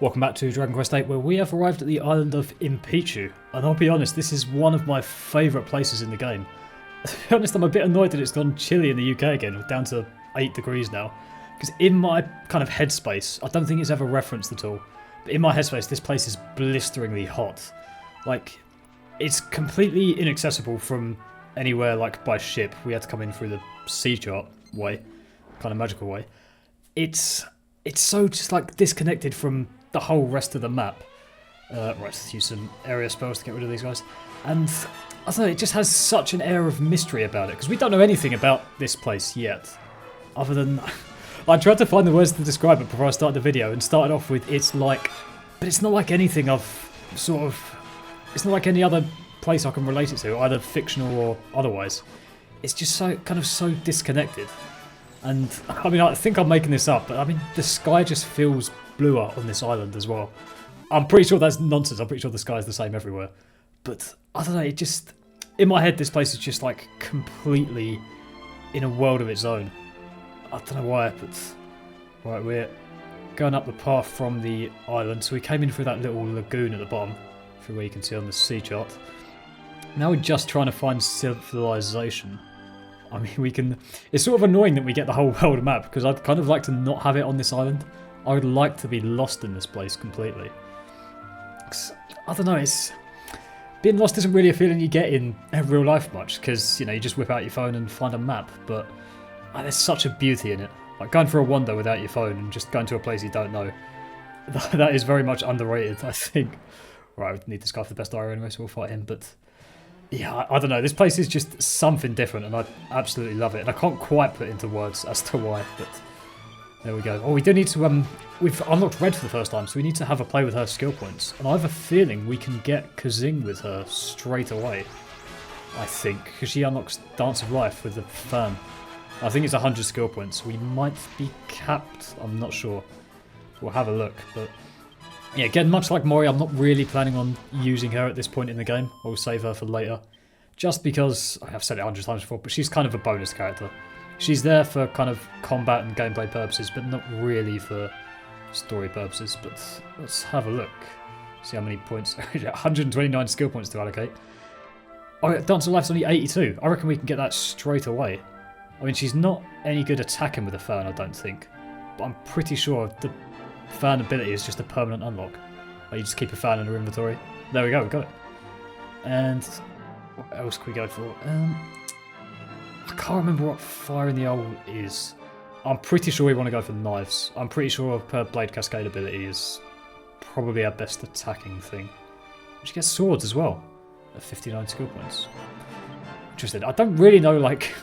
Welcome back to Dragon Quest VIII, where we have arrived at the island of Empycchu, and I'll be honest, this is one of my favourite places in the game. To be honest, I'm a bit annoyed that it's gone chilly in the UK again, we're down to 8 degrees now, because in my kind of headspace, I don't think it's ever referenced at all, but in my headspace this place is blisteringly hot. Like, it's completely inaccessible from anywhere like by ship. We had to come in through the sea chart way, kind of magical way. It's so just like disconnected from the whole rest of the map. Right, let's use some area spells to get rid of these guys. And I don't know, it just has such an air of mystery about it, because we don't know anything about this place yet. Other than, I tried to find the words to describe it before I started the video, and started off with, it's like, but it's not like anything I've sort of, it's not like any other place I can relate it to, either fictional or otherwise. It's just so, kind of so disconnected. And, I mean, I think I'm making this up, but I mean, the sky just feels bluer on this island as well. I'm pretty sure that's nonsense, I'm pretty sure the sky's the same everywhere. But, I don't know, it just, in my head this place is just like completely in a world of its own. I don't know why, but, right, we're going up the path from the island, so we came in through that little lagoon at the bottom, through where you can see on the sea chart. Now we're just trying to find civilization. I mean, we can... It's sort of annoying that we get the whole world map, because I'd kind of like to not have it on this island. I would like to be lost in this place completely. I don't know, it's... Being lost isn't really a feeling you get in real life much, because, you know, you just whip out your phone and find a map, but there's such a beauty in it. Like, going for a wander without your phone and just going to a place you don't know. That is very much underrated, I think. Right, we need this guy for the best diary anyway, so we'll fight him, but... Yeah, I don't know, this place is just something different and I absolutely love it. And I can't quite put it into words as to why, but there we go. Oh, we do need to, we've unlocked Red for the first time, so we need to have a play with her skill points. And I have a feeling we can get Kazing with her straight away, I think, because she unlocks Dance of Life with the fan. I think it's 100 skill points. We might be capped, I'm not sure. We'll have a look, but... Yeah, again, much like Mori, I'm not really planning on using her at this point in the game. I'll save her for later. Just because, I've said it 100 times before, but she's kind of a bonus character. She's there for kind of combat and gameplay purposes, but not really for story purposes. But let's have a look. See how many points. 129 skill points to allocate. Oh, Dance of Life's only 82. I reckon we can get that straight away. I mean, she's not any good attacking with a fan, I don't think. But I'm pretty sure the fan ability is just a permanent unlock. Like, you just keep a fan in your inventory. There we go, we got it. And what else can we go for? I can't remember what Fire in the Owl is. I'm pretty sure we want to go for knives. I'm pretty sure her Blade Cascade ability is probably our best attacking thing. She gets swords as well at 59 skill points. Interesting. I don't really know, like,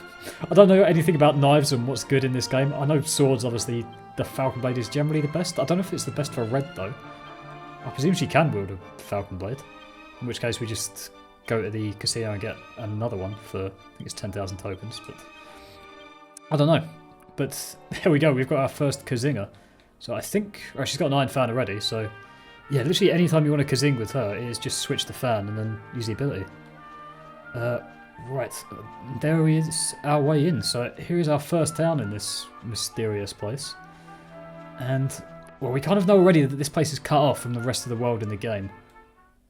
I don't know anything about knives and what's good in this game. I know swords, obviously, the Falcon Blade is generally the best. I don't know if it's the best for Red, though. I presume she can wield a Falcon Blade. In which case we just go to the casino and get another one for, I think it's 10,000 tokens, but... I don't know. But there we go, we've got our first Kazinga. So I think... Oh, she's got 9 fan already, so... Yeah, literally anytime you want to Kazing with her, it is just switch the fan and then use the ability. Right, there is our way in. So here is our first town in this mysterious place. And, well, we kind of know already that this place is cut off from the rest of the world in the game.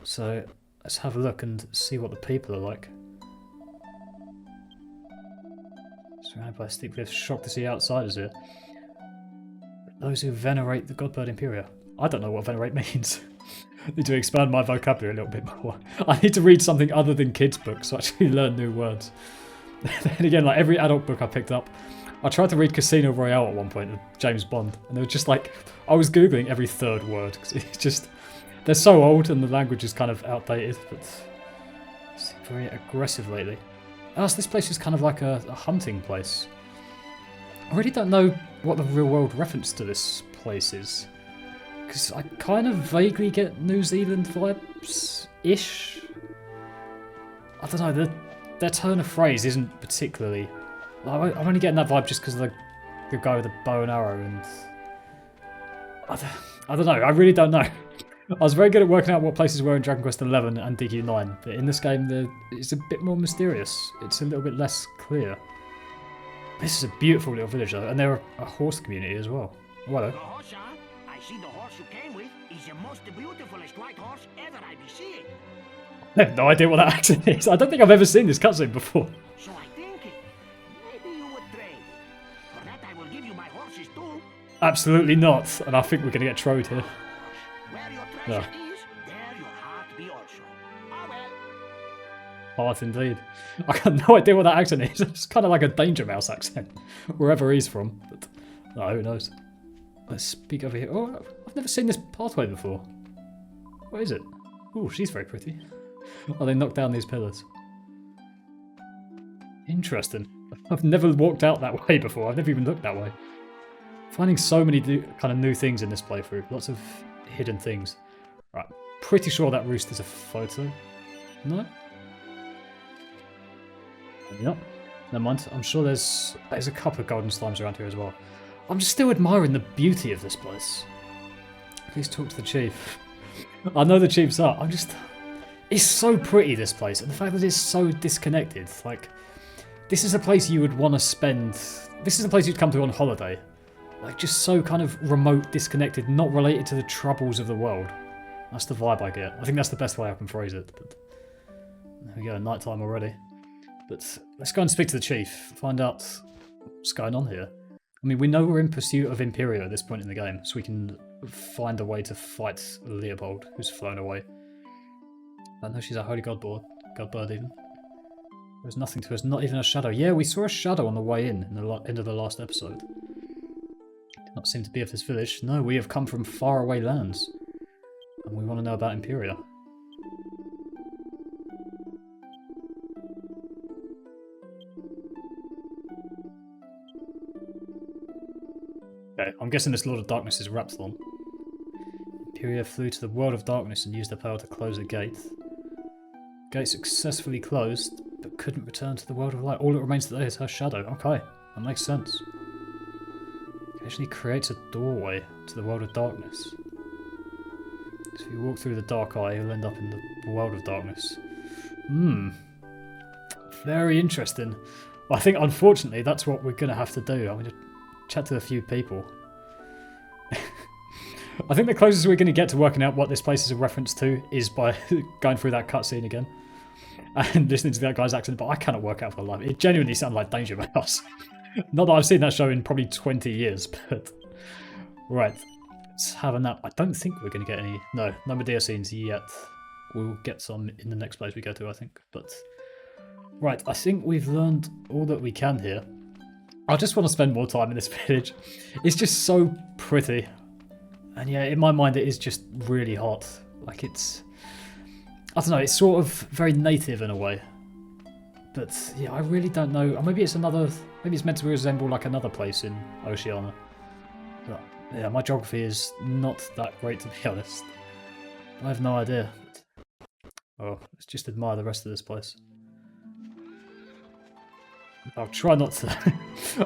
So let's have a look and see what the people are like. Surrounded by a steep cliff, shocked to see outsiders here. Those who venerate the Godbird Empyrea. I don't know what venerate means. I need to expand my vocabulary a little bit more. I need to read something other than kids' books to actually learn new words. Then again, like every adult book I picked up, I tried to read Casino Royale at one point with James Bond, and they were just like, I was googling every third word, because it's just, they're so old and the language is kind of outdated, but it's very aggressive lately. Else, this place is kind of like a hunting place. I really don't know what the real world reference to this place is, because I kind of vaguely get New Zealand vibes-ish. I don't know, their turn of phrase isn't particularly... I'm only getting that vibe just because of the guy with the bow and arrow, and I don't know, I really don't know. I was very good at working out what places were in Dragon Quest XI and DQ9, but in this game it's a bit more mysterious. It's a little bit less clear. This is a beautiful little village though, and they're a horse community as well. Oh, hello. I see the horse you came with. is the most beautifulest white horse ever I be seeing. I have no idea what that accent is. I don't think I've ever seen this cutscene before. So I think maybe you would trade. For that I will give you my horses too. Absolutely not. And I think we're going to get trolled here. Where your treasure is, there your heart be also. Ah well. Heart indeed. I got no idea what that accent is. It's kind of like a Danger Mouse accent. Wherever he's from. But no, who knows. Let's speak over here. Oh, I've never seen this pathway before. What is it? Oh, she's very pretty. Oh, they knocked down these pillars. Interesting. I've never walked out that way before. I've never even looked that way. Finding so many kind of new things in this playthrough. Lots of hidden things. Right. Pretty sure that roost is a photo. No? Maybe not. Never mind. I'm sure there's a couple of golden slimes around here as well. I'm just still admiring the beauty of this place. Please talk to the chief. I know the chief's up. It's so pretty, this place, and the fact that it's so disconnected. Like, this is a place you would want to spend. This is a place you'd come to on holiday. Like, just so kind of remote, disconnected, not related to the troubles of the world. That's the vibe I get. I think that's the best way I can phrase it. But there we go, nighttime already. But let's go and speak to the chief, find out what's going on here. I mean, we know we're in pursuit of Empyrea at this point in the game, so we can find a way to fight Leopold, who's flown away. I know she's a holy Godbird even. There's nothing to us, not even a shadow. Yeah, we saw a shadow on the way in the end of the last episode. Did not seem to be of this village. No, we have come from faraway lands. And we want to know about Empyrea. Okay, I'm guessing this Lord of Darkness is Rapthlon. Empyrea flew to the world of darkness and used her power to close a gate. Gate successfully closed, but couldn't return to the world of light. All that remains today is her shadow. Okay, that makes sense. Occasionally creates a doorway to the world of darkness. So if you walk through the dark eye, you'll end up in the world of darkness. Very interesting. Well, I think, unfortunately, that's what we're going to have to do. I'm going to chat to a few people. I think the closest we're going to get to working out what this place is a reference to is by going through that cutscene again and listening to that guy's accent, but I cannot work out for the life. It genuinely sounded like Danger Mouse. Not that I've seen that show in probably 20 years, but... Right, let's have a nap. I don't think we're going to get any... No Medea scenes yet. We'll get some in the next place we go to, I think. But right, I think we've learned all that we can here. I just want to spend more time in this village. It's just so pretty. And yeah, in my mind it is just really hot. Like it's... I don't know, it's sort of very native in a way. But yeah, I really don't know. Or maybe it's another... Maybe it's meant to resemble like another place in Oceania. But yeah, my geography is not that great, to be honest. I have no idea. Oh, let's just admire the rest of this place. I'll try not to...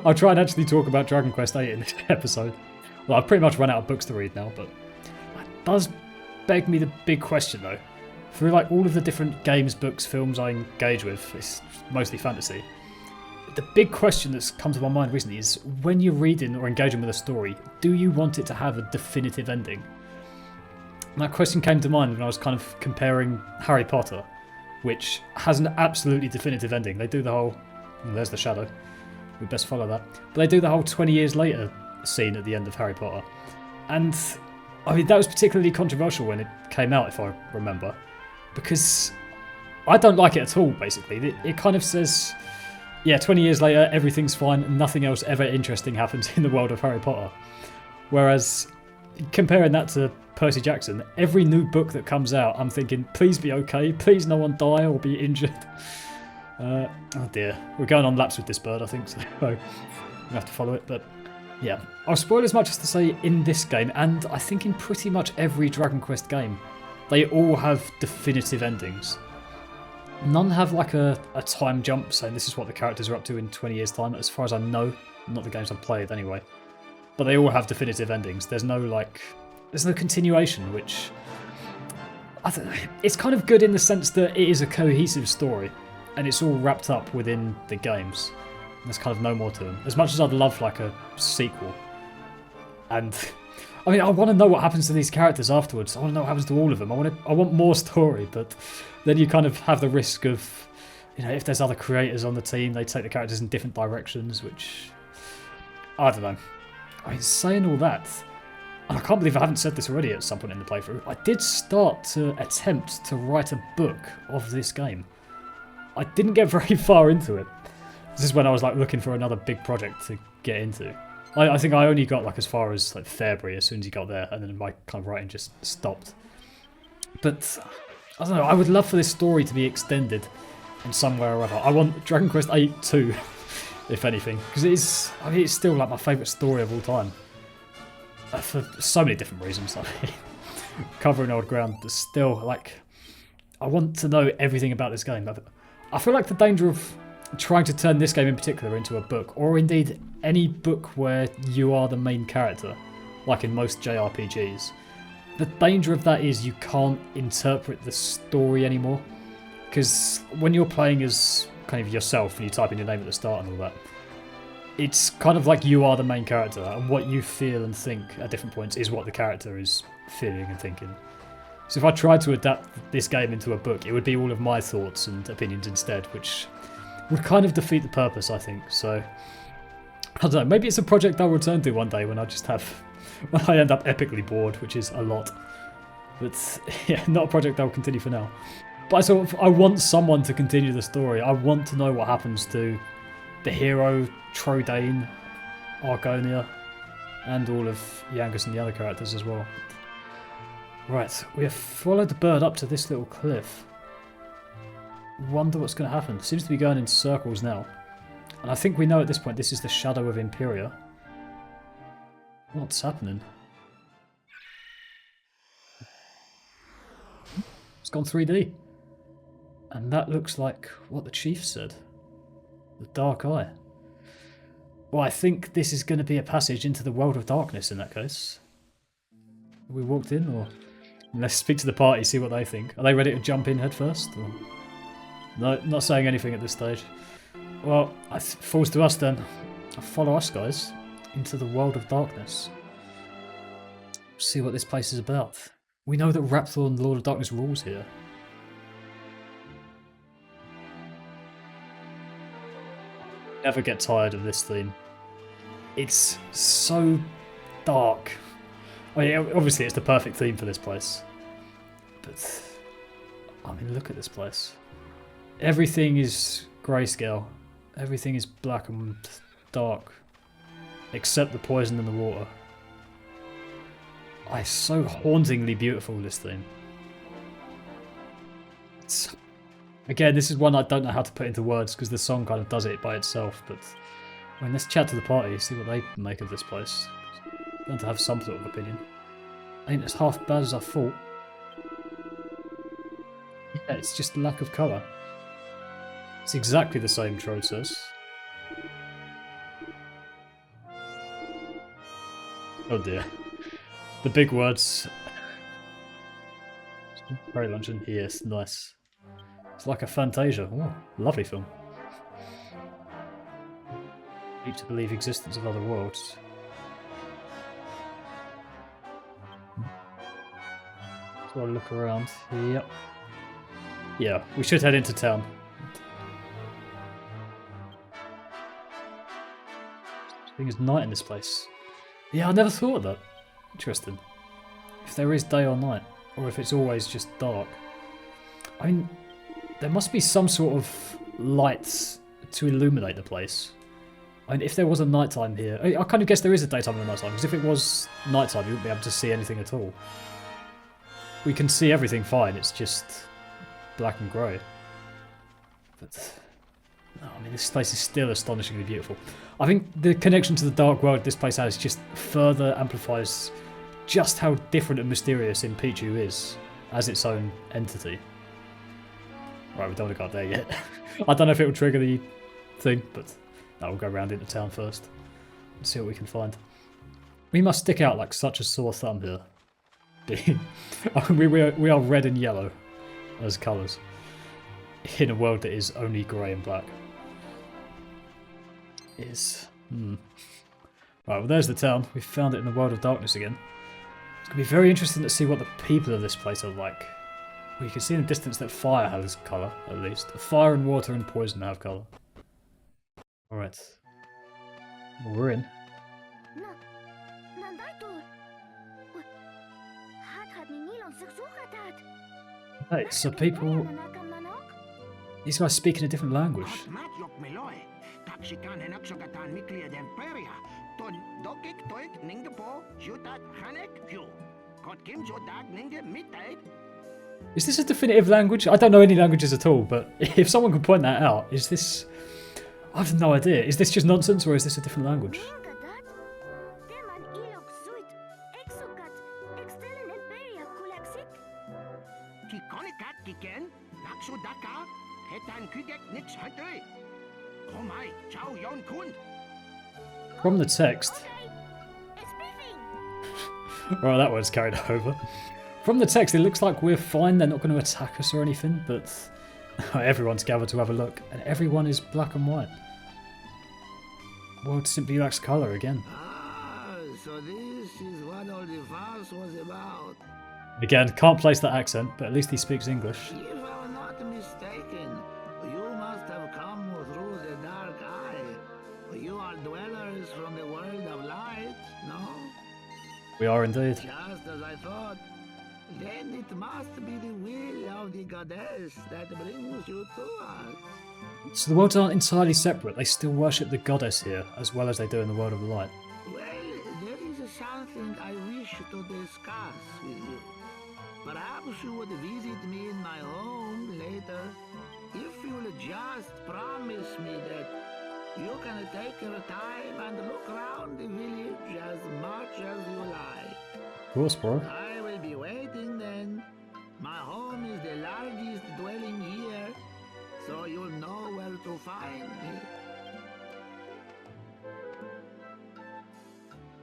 I'll try and actually talk about Dragon Quest VIII in this episode. Well, I've pretty much run out of books to read now, but... That does beg me the big question, though. Through like all of the different games, books, films I engage with, it's mostly fantasy. The big question that's come to my mind recently is, when you're reading or engaging with a story, do you want it to have a definitive ending? And that question came to mind when I was kind of comparing Harry Potter, which has an absolutely definitive ending. They do the whole... Well, there's the shadow. We best follow that. But they do the whole 20 years later scene at the end of Harry Potter. And, I mean, that was particularly controversial when it came out, if I remember. Because I don't like it at all, basically. It kind of says... Yeah, 20 years later, everything's fine, and nothing else ever interesting happens in the world of Harry Potter. Whereas, comparing that to Percy Jackson, every new book that comes out, I'm thinking, please be okay, please no one die or be injured. Oh dear, we're going on laps with this bird, I think, so we have to follow it, but yeah. I'll spoil as much as to say in this game, and I think in pretty much every Dragon Quest game, they all have definitive endings. None have like a time jump saying this is what the characters are up to in 20 years time, as far as I know. Not the games I've played anyway. But they all have definitive endings. There's no continuation, which... it's kind of good in the sense that it is a cohesive story. And it's all wrapped up within the games. There's kind of no more to them. As much as I'd love like a sequel. And I mean, I want to know what happens to these characters afterwards. I want to know what happens to all of them. I want more story, but then you kind of have the risk of, you know, if there's other creators on the team, they take the characters in different directions, which I don't know. I mean, saying all that, and I can't believe I haven't said this already at some point in the playthrough, I did start to attempt to write a book of this game. I didn't get very far into it. This is when I was like looking for another big project to get into. I think I only got like as far as like February as soon as you got there, and then my kind of writing just stopped. But I don't know. I would love for this story to be extended in some way or other. I want Dragon Quest VIII 2, if anything, because it is. I mean, it's still like my favourite story of all time, for so many different reasons. Like covering old ground, but still, like, I want to know everything about this game. I feel like the danger of trying to turn this game in particular into a book, or indeed any book where you are the main character, like in most JRPGs, the danger of that is you can't interpret the story anymore. Because when you're playing as kind of yourself and you type in your name at the start and all that, it's kind of like you are the main character, and what you feel and think at different points is what the character is feeling and thinking. So if I tried to adapt this game into a book, it would be all of my thoughts and opinions instead, which would kind of defeat the purpose, I think. So, I don't know, maybe it's a project I'll return to one day when when I end up epically bored, which is a lot. But yeah, not a project I'll continue for now. But I want someone to continue the story. I want to know what happens to the hero, Trodain, Argonia, and all of Yangus and the other characters as well. Right, we have followed the bird up to this little cliff. Wonder what's going to happen. Seems to be going in circles now. And I think we know at this point this is the shadow of Empyrea. What's happening? It's gone 3D. And that looks like what the chief said. The Dark Eye. Well, I think this is going to be a passage into the world of darkness in that case. Have we walked in, or let's speak to the party, see what they think. Are they ready to jump in head first? Or... No, not saying anything at this stage. Well, it falls to us then. Follow us, guys, into the world of darkness. See what this place is about. We know that Rapthorn, the Lord of Darkness, rules here. Never get tired of this theme. It's so dark. I mean, obviously it's the perfect theme for this place. But, I mean, look at this place. Everything is grayscale. Everything is black and dark. Except the poison in the water. It's so hauntingly beautiful, this theme. Again, this is one I don't know how to put into words because the song kind of does it by itself, but I mean, let's chat to the party, see what they make of this place. I'm going to have some sort of opinion. Ain't as half bad as I thought. Yeah, it's just lack of colour. It's exactly the same, Trode says. Oh dear. The big words. Very luncheon. Yes, nice. It's like a Fantasia. Oh, lovely film. Deep to believe existence of other worlds. So I'll look around. Yep. Yeah, we should head into town. I think it's night in this place. Yeah, I never thought of that. Interesting. If there is day or night, or if it's always just dark. I mean, there must be some sort of lights to illuminate the place. I mean, if there was a nighttime here, I kind of guess there is a daytime and a nighttime, because if it was nighttime, you wouldn't be able to see anything at all. We can see everything fine, it's just black and grey. But, no, I mean, this place is still astonishingly beautiful. I think the connection to the dark world this place has just further amplifies just how different and mysterious Empycchu is as its own entity. Right, we don't want to go up there yet. I don't know if it will trigger the thing, but no, we'll go around into town first and see what we can find. We must stick out like such a sore thumb here. we are red and yellow as colours in a world that is only grey and black. Right, well there's the town. We found it in the world of darkness again. It's going to be very interesting to see what the people of this place are like. Well, you can see in the distance that fire has colour, at least. Fire and water and poison have colour. Alright. Well, we're in. Hey, so people... These guys speak in a different language. Is this a definitive language? I don't know any languages at all, but if someone could point that out, is this... I have no idea. Is this just nonsense or is this a different language? From the text... Well, that word's carried over. From the text, it looks like we're fine. They're not going to attack us or anything, but everyone's gathered to have a look, and everyone is black and white. World simply lacks colour again. Ah, so this is what all the fuss was about. Again, can't place that accent, but at least he speaks English. If I'm not mistaken, you must have come through the dark eye. You are dwellers from the world of light, no? We are indeed. Just as I thought. Then it must be the will of the goddess that brings you to us. So the worlds aren't entirely separate. They still worship the goddess here, as well as they do in the world of light. Well, there is something I wish to discuss with you. Perhaps you would visit me in my home later. If you'll just promise me that you can take your time and look around the village as much as you like. Of course, bro. I will be waiting then. My home is the largest dwelling here, so you'll know where to find me.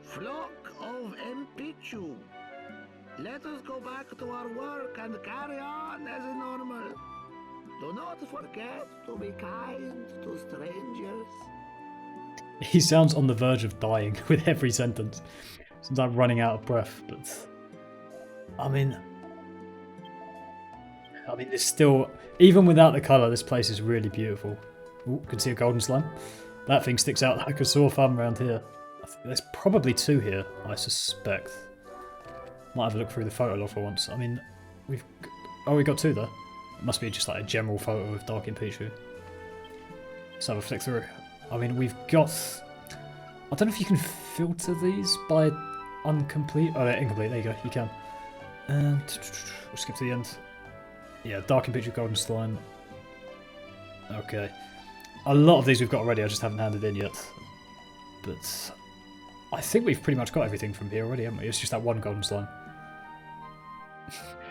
Flock of Empycchu. Let us go back to our work and carry on as normal. Do not forget to be kind to strangers. He sounds on the verge of dying with every sentence. Since I'm running out of breath, but... I mean, there's still... Even without the colour, this place is really beautiful. Ooh, can see a golden slime. That thing sticks out like a sore thumb around here. There's probably two here, I suspect. Might have a look through the photo log for once. I mean, we've... Oh, we got two there. It must be just like a general photo of Dark Empycchu. Let's have a flick through. I mean, we've got... I don't know if you can filter these by incomplete. Oh, they're incomplete. There you go. You can. And we'll skip to the end. Yeah, Dark Empycchu, Golden Slime. Okay. A lot of these we've got already. I just haven't handed in yet. But I think we've pretty much got everything from here already, haven't we? It's just that one Golden Slime.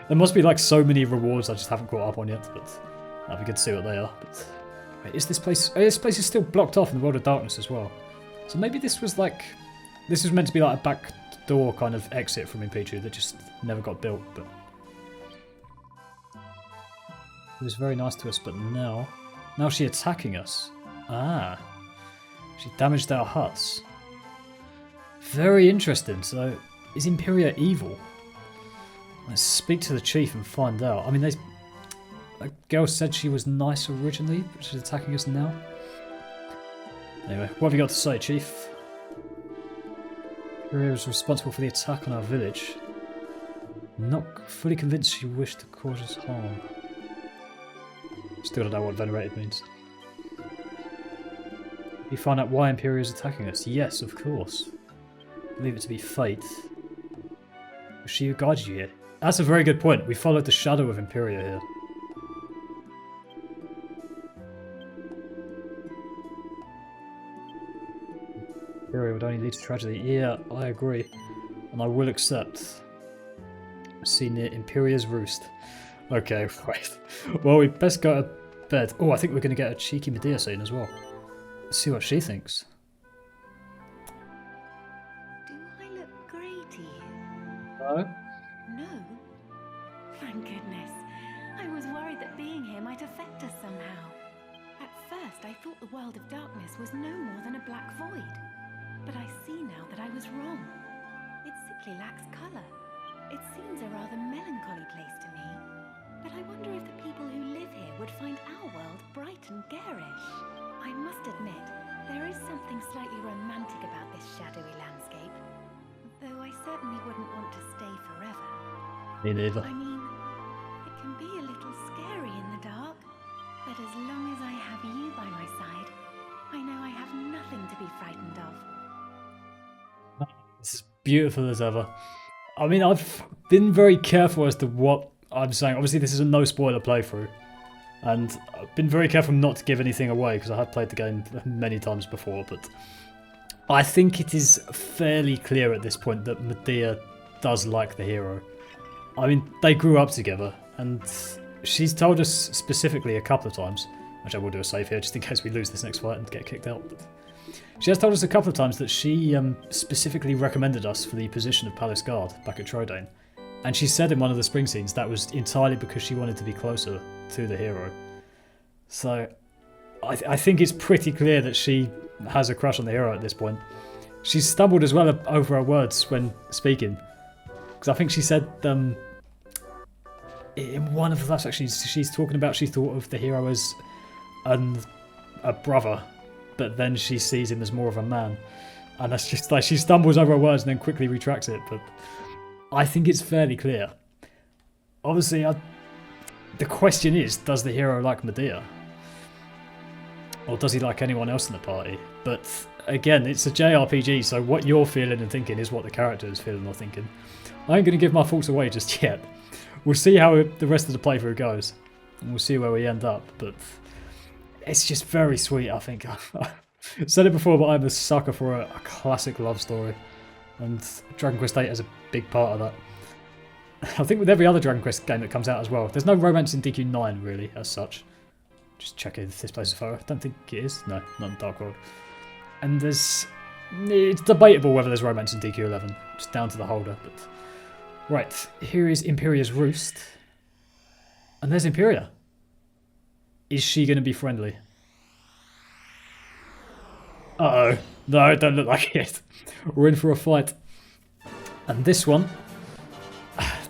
There must be like so many rewards I just haven't caught up on yet. But that'd be good to see what they are. But wait, is this place? Oh, this place is still blocked off in the World of Darkness as well. So maybe this was like... This was meant to be like a back door kind of exit from Empycchu that just never got built, but... It was very nice to us, but now... Now she's attacking us. Ah. She damaged our huts. Very interesting. So, is Empyrea evil? Let's speak to the chief and find out. I mean, a girl said she was nice originally, but she's attacking us now. Anyway, what have you got to say, Chief? Empyrea was responsible for the attack on our village. Not fully convinced she wished to cause us harm. Still don't know what venerated means. You find out why Empyrea is attacking us? Yes, of course. Believe it to be fate. Was she who guided you here? That's a very good point. We followed the shadow of Empyrea here. Empyrea would only lead to tragedy. Yeah, I agree. And I will accept. See near Empyrea's roost. Okay, right. Well, we best go to bed. Oh, I think we're going to get a cheeky Medea scene as well. Let's see what she thinks. Do I look grey to you? No? No? Thank goodness. I was worried that being here might affect us somehow. At first, I thought the world of darkness was no more than a black void. But I see now that I was wrong. It simply lacks colour. It seems a rather melancholy place to me. But I wonder if the people who live here would find our world bright and garish. I must admit, there is something slightly romantic about this shadowy landscape. Though I certainly wouldn't want to stay forever. Me neither. I mean, it can be a little scary in the dark. But as long as I have you by my side, I know I have nothing to be frightened of. It's as beautiful as ever. I mean, I've been very careful as to what I'm saying. Obviously, this is a no spoiler playthrough. And I've been very careful not to give anything away because I have played the game many times before. But I think it is fairly clear at this point that Medea does like the hero. I mean, they grew up together. And she's told us specifically a couple of times, which I will do a save here just in case we lose this next fight and get kicked out. But she has told us a couple of times that she specifically recommended us for the position of Palace Guard back at Trodain. And she said in one of the spring scenes that was entirely because she wanted to be closer to the hero. So I think it's pretty clear that she has a crush on the hero at this point. She's stumbled as well over her words when speaking. Because I think she said in one of the last sections she's talking about she thought of the hero as a brother, but then she sees him as more of a man. And that's just like she stumbles over her words and then quickly retracts it. But I think it's fairly clear. Obviously, the question is, does the hero like Medea? Or does he like anyone else in the party? But again, it's a JRPG, so what you're feeling and thinking is what the character is feeling or thinking. I ain't going to give my thoughts away just yet. We'll see how the rest of the playthrough goes. And we'll see where we end up. But it's just very sweet, I think. I've said it before, but I'm a sucker for a classic love story. And Dragon Quest VIII is a big part of that. I think with every other Dragon Quest game that comes out as well. There's no romance in DQ9 really, as such. Just checking if this place is photo. I don't think it is. No, not in Dark World. And it's debatable whether there's romance in DQ11. Just down to the holder. But right, here is Empyrea's roost. And there's Empyrea. Is she going to be friendly? Uh-oh. No, it don't look like it. We're in for a fight. And this one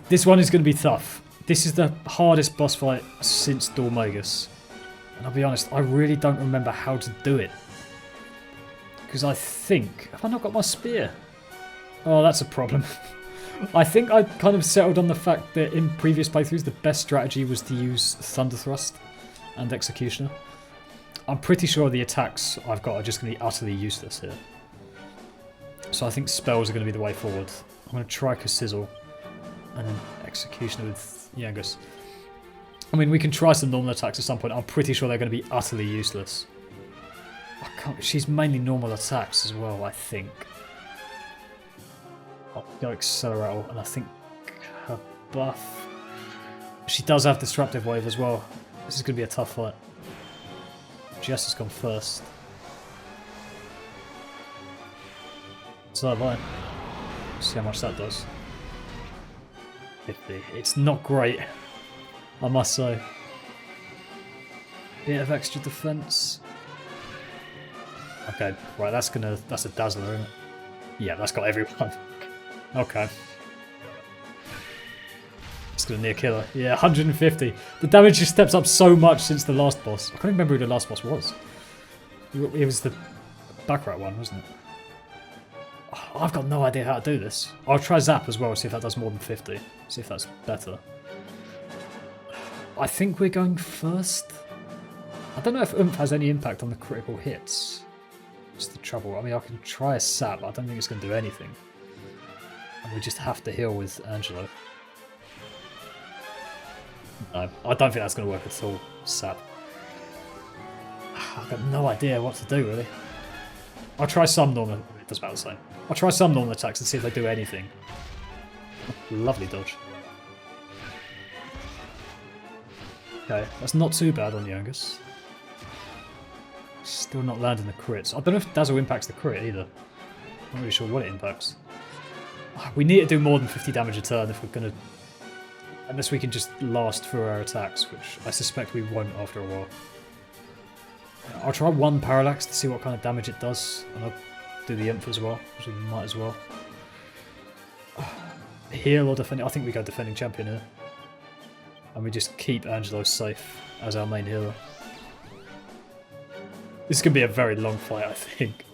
is going to be tough. This is the hardest boss fight since Dormagus. And I'll be honest, I really don't remember how to do it. Because I think... Have I not got my spear? Oh, that's a problem. I think I kind of settled on the fact that in previous playthroughs the best strategy was to use Thunder Thrust and Executioner. I'm pretty sure the attacks I've got are just going to be utterly useless here. So I think spells are going to be the way forward. I'm going to try Sizzle and then Executioner with Yangus. I mean, we can try some normal attacks at some point. I'm pretty sure they're going to be utterly useless. She's mainly normal attacks as well, I think. I'll go Accelerate, and I think her buff... She does have Disruptive Wave as well. This is going to be a tough fight. Jess has gone first. So have I. See how much that does. 50. It's not great, I must say. Bit of extra defense. Okay, right, that's a dazzler, isn't it? Yeah, that's got everyone. Okay. It's gonna near kill her. Yeah, 150. The damage just steps up so much since the last boss. I can't even remember who the last boss was. It was the Baccarat one, wasn't it? Oh, I've got no idea how to do this. I'll try Zap as well, see if that does more than 50. See if that's better. I think we're going first. I don't know if Oomph has any impact on the critical hits. That's the trouble. I mean, I can try a Sap, but I don't think it's going to do anything. And we just have to heal with Angelo. No, I don't think that's going to work at all. Sap. I've got no idea what to do, really. I'll try some normal... It does about the same. I'll try some normal attacks and see if they do anything. Lovely dodge. Okay, that's not too bad on Yangus. Still not landing the crits. I don't know if Dazzle impacts the crit either. I'm not really sure what it impacts. We need to do more than 50 damage a turn if we're going to... Unless we can just last through our attacks, which I suspect we won't after a while. I'll try one Parallax to see what kind of damage it does. And I'll do the Imp as well, which we might as well. heal or defending? I think we go defending champion here. And we just keep Angelo safe as our main healer. This is going to be a very long fight, I think.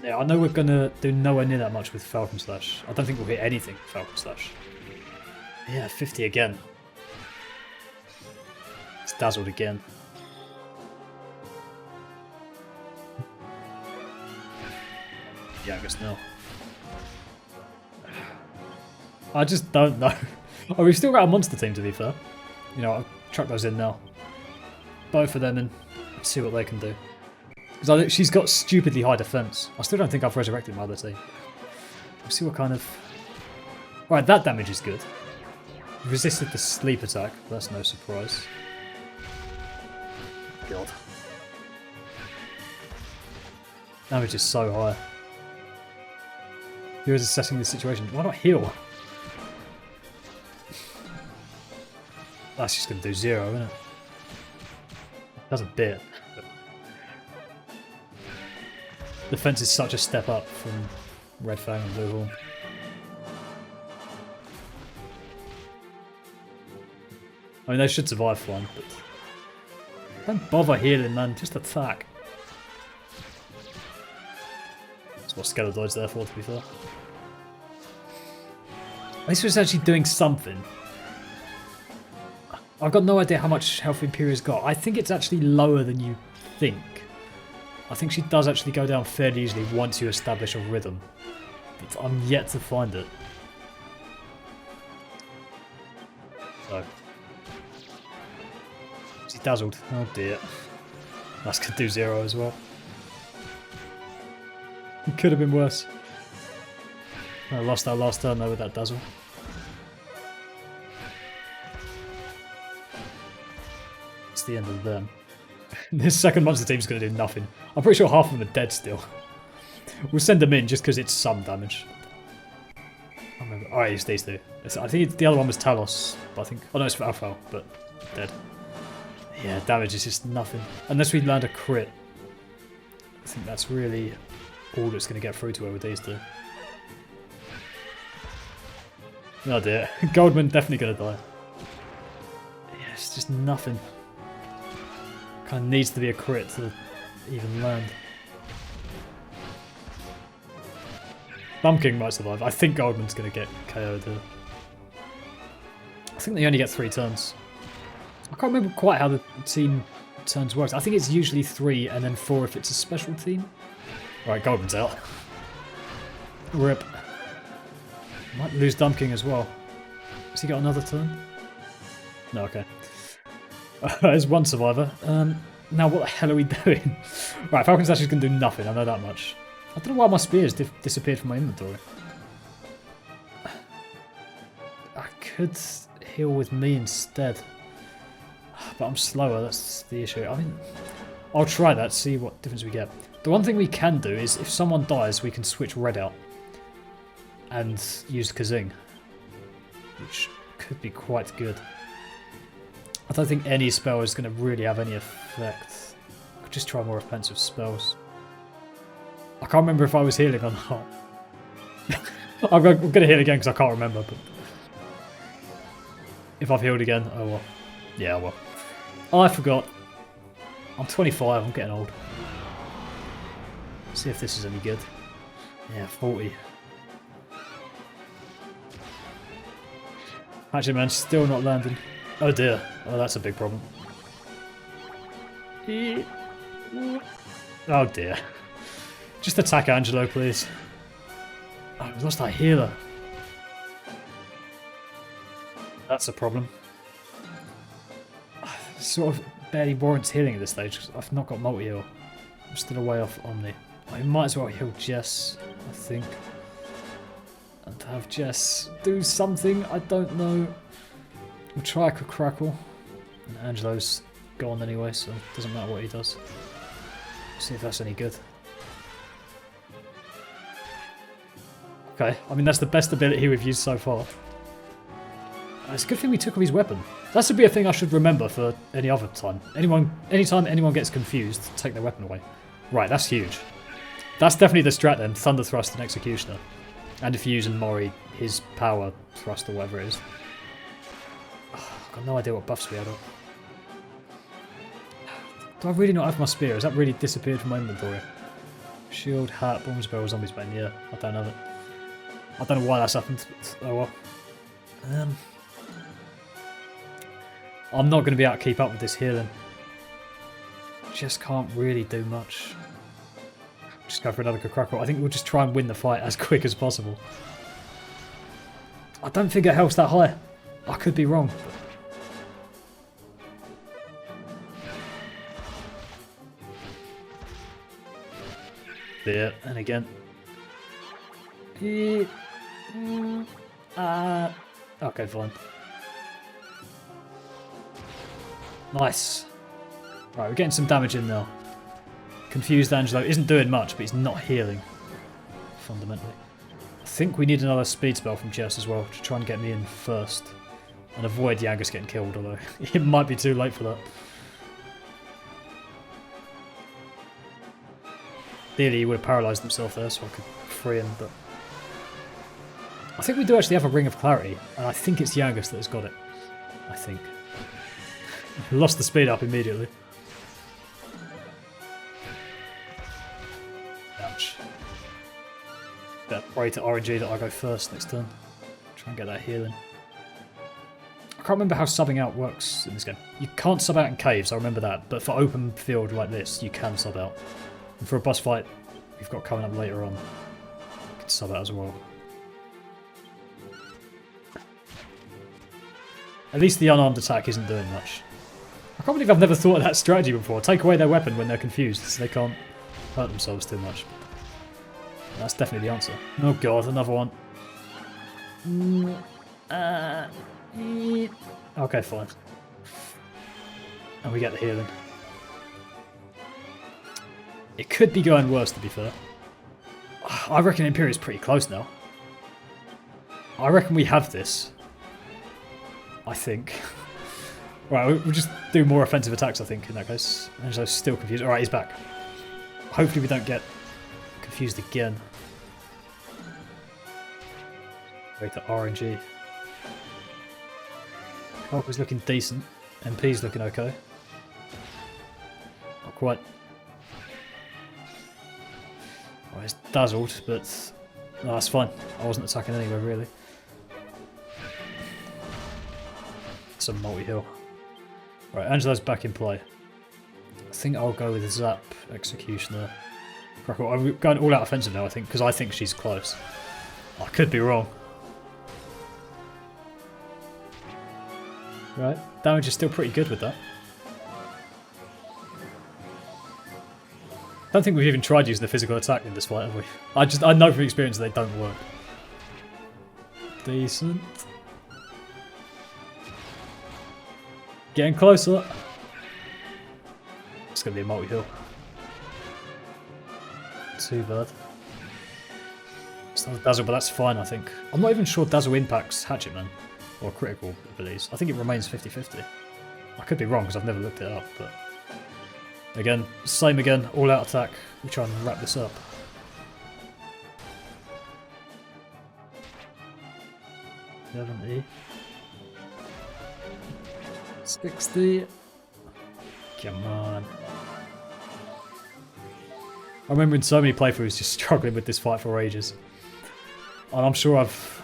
I know we're going to do nowhere near that much with Falcon Slash. I don't think we'll hit anything with Falcon Slash. Yeah, 50 again. It's dazzled again. Yeah, I guess no. I just don't know. Oh, we've still got a monster team, to be fair. You know, I'll chuck those in now. Both of them in. Let's see what they can do. Because I think she's got stupidly high defense. I still don't think I've resurrected my other team. We'll see what kind of... Alright, that damage is good. Resisted the sleep attack. That's no surprise. God. Damage is so high. Who is assessing the situation? Why not heal? That's just going to do 0, isn't it? Does a bit. Defense is such a step up from Red Fang and Blue Horn. I mean, they should survive fine, but don't bother healing, man. Just attack. That's what Skeledoid's there for, to be fair. This was actually doing something. I've got no idea how much health Empyrea's got. I think it's actually lower than you think. I think she does actually go down fairly easily once you establish a rhythm. But I'm yet to find it. So. She's dazzled. Oh dear. That's going to do 0 as well. It could have been worse. I lost our last turn though with that dazzle. It's the end of them. This second monster team's going to do nothing. I'm pretty sure half of them are dead still. We'll send them in just because it's some damage. Oh, it's these two. I think the other one was Talos, but I think... Oh no, it's for Alpha, but dead. Yeah, damage is just nothing. Unless we land a crit. I think that's really all that's going to get through to her with these two. Oh dear. Goldman definitely going to die. Yeah, it's just nothing. Kind of needs to be a crit to even land. Thumb King might survive. I think Goldman's going to get KO'd here. I think they only get 3 turns. I can't remember quite how the team turns works. I think it's usually 3 and then 4 if it's a special team. Right, Goldman's out. RIP. Might lose Thumb King as well. Has he got another turn? No, okay. There's one survivor. Now what the hell are we doing? Right, Falcon Slash is going to do nothing, I know that much. I don't know why my spears disappeared from my inventory. I could heal with me instead. But I'm slower, that's the issue. I mean, I'll try that, see what difference we get. The one thing we can do is, if someone dies, we can switch Red out. And use Kazing. Which could be quite good. I don't think any spell is going to really have any effect. I could just try more offensive spells. I can't remember if I was healing or not. I'm going to heal again because I can't remember. But if I've healed again, oh well. Yeah, well. Oh, I forgot. I'm 25, I'm getting old. See if this is any good. Yeah, 40. Actually, man, still not landing. Oh dear. Oh, that's a big problem. Oh dear. Just attack Angelo, please. Oh, we lost our healer. That's a problem. Sort of barely warrants healing at this stage because I've not got multi-heal. I'm still away off Omni. I might as well heal Jess, I think. And have Jess do something, I don't know. We'll try a Crackle. And Angelo's gone anyway, so it doesn't matter what he does. See if that's any good. Okay, I mean that's the best ability we've used so far. It's a good thing we took off his weapon. That should be a thing I should remember for any other time. Anytime anyone gets confused, take their weapon away. Right, that's huge. That's definitely the strat then. Thunder Thrust and Executioner. And if you're using Mori, his Power Thrust or whatever it is. Oh, I've got no idea what buffs we had on. Do I really not have my spear? Has that really disappeared from my inventory? Shield, hat, bomb spell, zombies bane. Yeah, I don't have it. I don't know why that's happened. Oh well. I'm not going to be able to keep up with this healing. Just can't really do much. Just go for another good crackle. I think we'll just try and win the fight as quick as possible. I don't think it helps that high. I could be wrong. Yeah, and again. Okay, fine. Nice. Right, we're getting some damage in now. Confused Angelo isn't doing much, but he's not healing. Fundamentally. I think we need another speed spell from Jess as well to try and get me in first. And avoid Yangus getting killed, although it might be too late for that. Clearly he would have paralysed himself there, so I could free him, but... I think we do actually have a Ring of Clarity, and I think it's Yangus that has got it. I think. Lost the speed up immediately. Ouch. Better pray to RNG that I go first next turn. Try and get that healing. I can't remember how subbing out works in this game. You can't sub out in caves, I remember that, but for open field like this, you can sub out. And for a boss fight we've got coming up later on, you can sub out as well. At least the unarmed attack isn't doing much. I can't believe I've never thought of that strategy before. Take away their weapon when they're confused, so they can't hurt themselves too much. That's definitely the answer. Oh god, another one. Okay, fine. And we get the healing. It could be going worse, to be fair. I reckon Empyrea is pretty close now. I reckon we have this. I think. Right, we'll just do more offensive attacks, I think, in that case. Angelo's still confused. Alright, he's back. Hopefully we don't get confused again. Wait, the RNG. Hulk is looking decent. MP's looking okay. Not quite. Well, he's dazzled, but no, that's fine. I wasn't attacking anyway, really. Some multi-heal. Right, Angelo's back in play. I think I'll go with Zap, Executioner, Crackle. I'm going all out offensive now, I think, because I think she's close. I could be wrong. Right, damage is still pretty good with that. I don't think we've even tried using the physical attack in this fight, have we? I know from experience they don't work. Decent. Getting closer. It's going to be a multi-heal. Too bad. It's not a dazzle, but that's fine, I think. I'm not even sure dazzle impacts Hatchet Man. Or critical abilities. I think it remains 50-50. I could be wrong because I've never looked it up, but... Again, same again, all out attack. We try and wrap this up. $70. 60. Come on. I remember in so many playthroughs just struggling with this fight for ages. And I'm sure I've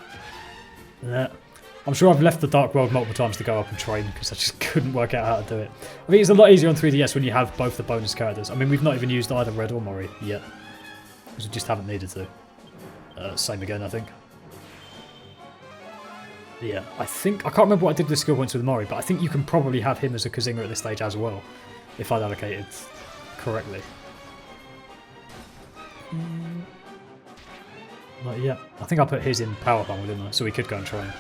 left the Dark World multiple times to go up and train because I just couldn't work out how to do it. I think it's a lot easier on 3DS when you have both the bonus characters. I mean, we've not even used either Red or Mori yet because we just haven't needed to. Same again, I think. Yeah, I can't remember what I did with the skill points with Mori, but I think you can probably have him as a Kazinga at this stage as well, if I'd allocated correctly. Not yet. I think I put his in Power Pummel, didn't I? So we could go and try him.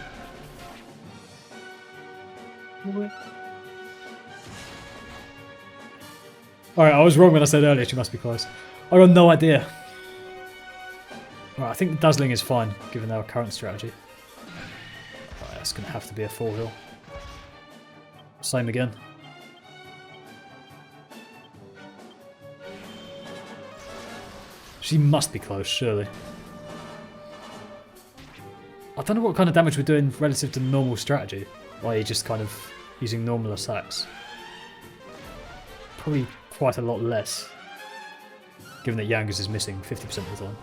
Alright, I was wrong when I said earlier she must be close. I got no idea. Right, I think Dazzling is fine, given our current strategy. Right, that's going to have to be a 4-heal. Same again. She must be close, surely. I don't know what kind of damage we're doing relative to normal strategy. Why just kind of using normal attacks. Probably quite a lot less. Given that Yangus is missing 50% of the time.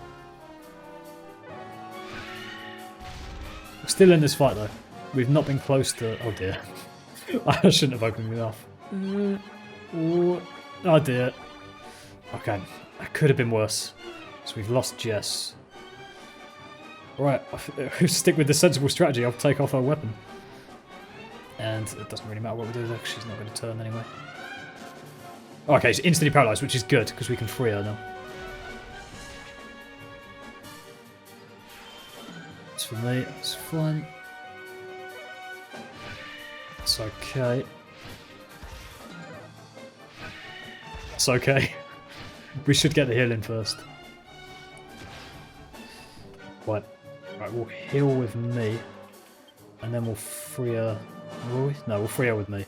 We're still in this fight though. We've not been close to... Oh dear. I shouldn't have opened my mouth. Oh dear. Okay, that could have been worse. So we've lost Jess. Right, stick with the sensible strategy. I'll take off her weapon. And it doesn't really matter what we do there, because she's not going to turn anyway. Okay, she's instantly paralysed, which is good, because we can free her now. That's for me, it's fine. It's okay. It's okay. We should get the heal in first. Right, we'll heal with me. And then we'll free her... Will we? No, we'll free her with me.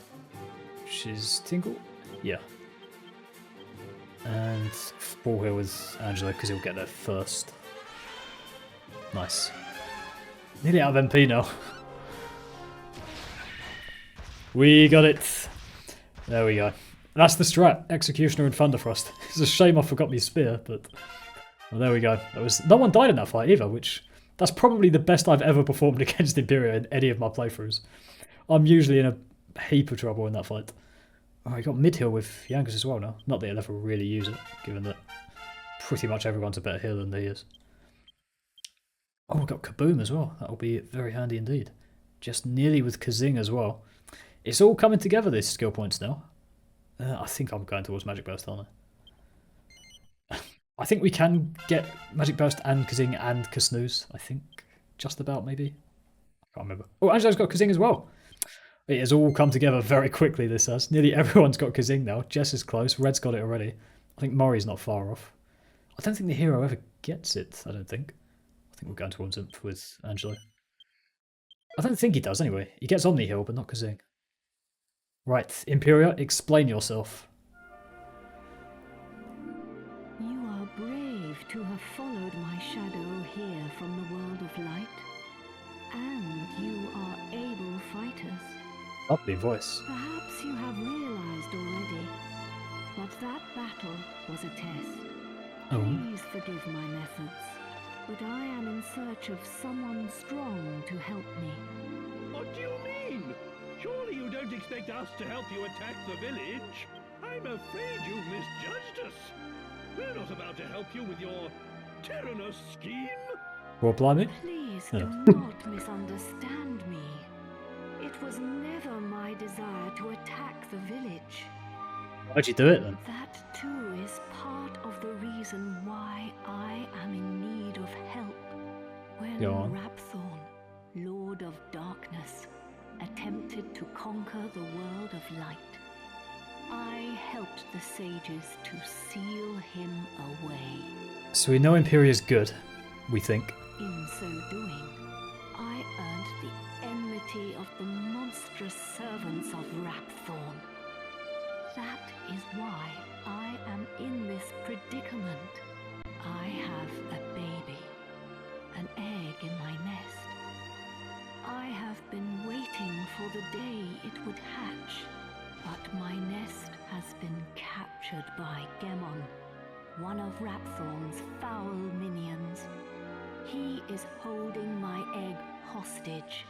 She's Tingle? Yeah. And full heal with Angelo, because he'll get there first. Nice. Nearly out of MP now. We got it. There we go. That's the strat. Executioner and Thunderfrost. It's a shame I forgot my spear, but... Well, there we go. No one died in that fight either, which... That's probably the best I've ever performed against Empyrea in any of my playthroughs. I'm usually in a heap of trouble in that fight. Oh, I got mid-heal with Yangus as well now. Not that he'll ever really use it, given that pretty much everyone's a better healer than he is. Oh, we've got Kaboom as well. That'll be very handy indeed. Just nearly with Kazing as well. It's all coming together, these skill points now. I think I'm going towards Magic Burst, aren't I? I think we can get Magic Burst and Kazing and Kasnooze, I think. Just about, maybe. I can't remember. Oh, Angelo's got Kazing as well. It has all come together very quickly, this has. Nearly everyone's got Kazing now. Jess is close. Red's got it already. I think Mori's not far off. I don't think the hero ever gets it, I don't think. I think we're going towards him with Angelo. I don't think he does, anyway. He gets Omni Heal, but not Kazing. Right, Empyrea, explain yourself. You are brave to have followed my shadow here from the world of light. And you are able fighters. Lovely voice. Perhaps you have realized already, but that battle was a test. Oh. Please forgive my methods, but I am in search of someone strong to help me. What do you mean? Surely you don't expect us to help you attack the village? I'm afraid you've misjudged us. We're not about to help you with your tyrannous scheme. Well, blimey. Please Yeah. do not misunderstand me. It was never my desire to attack the village. Why'd you do it then? That too is part of the reason why I am in need of help. When Go on. Rapthorn, Lord of Darkness, attempted to conquer the world of light, I helped the sages to seal him away. So we know Empyrea's good, we think. In so doing, I earned the enmity of the monstrous servants of Rapthorn. That is why I am in this predicament. I have a baby, an egg in my nest. I have been waiting for the day it would hatch, but my nest has been captured by Gemon, one of Rapthorn's foul minions. He is holding my egg hostage.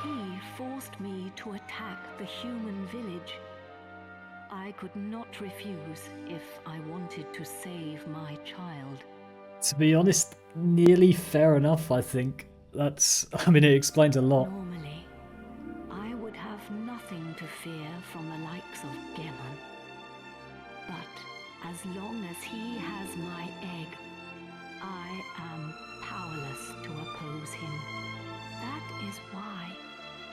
He forced me to attack the human village. I could not refuse if I wanted to save my child. To be honest, nearly fair enough, I think. I mean, it explains a lot. Normally, I would have nothing to fear from the likes of Gemon. But as long as he has my egg, I am powerless to oppose him. That is why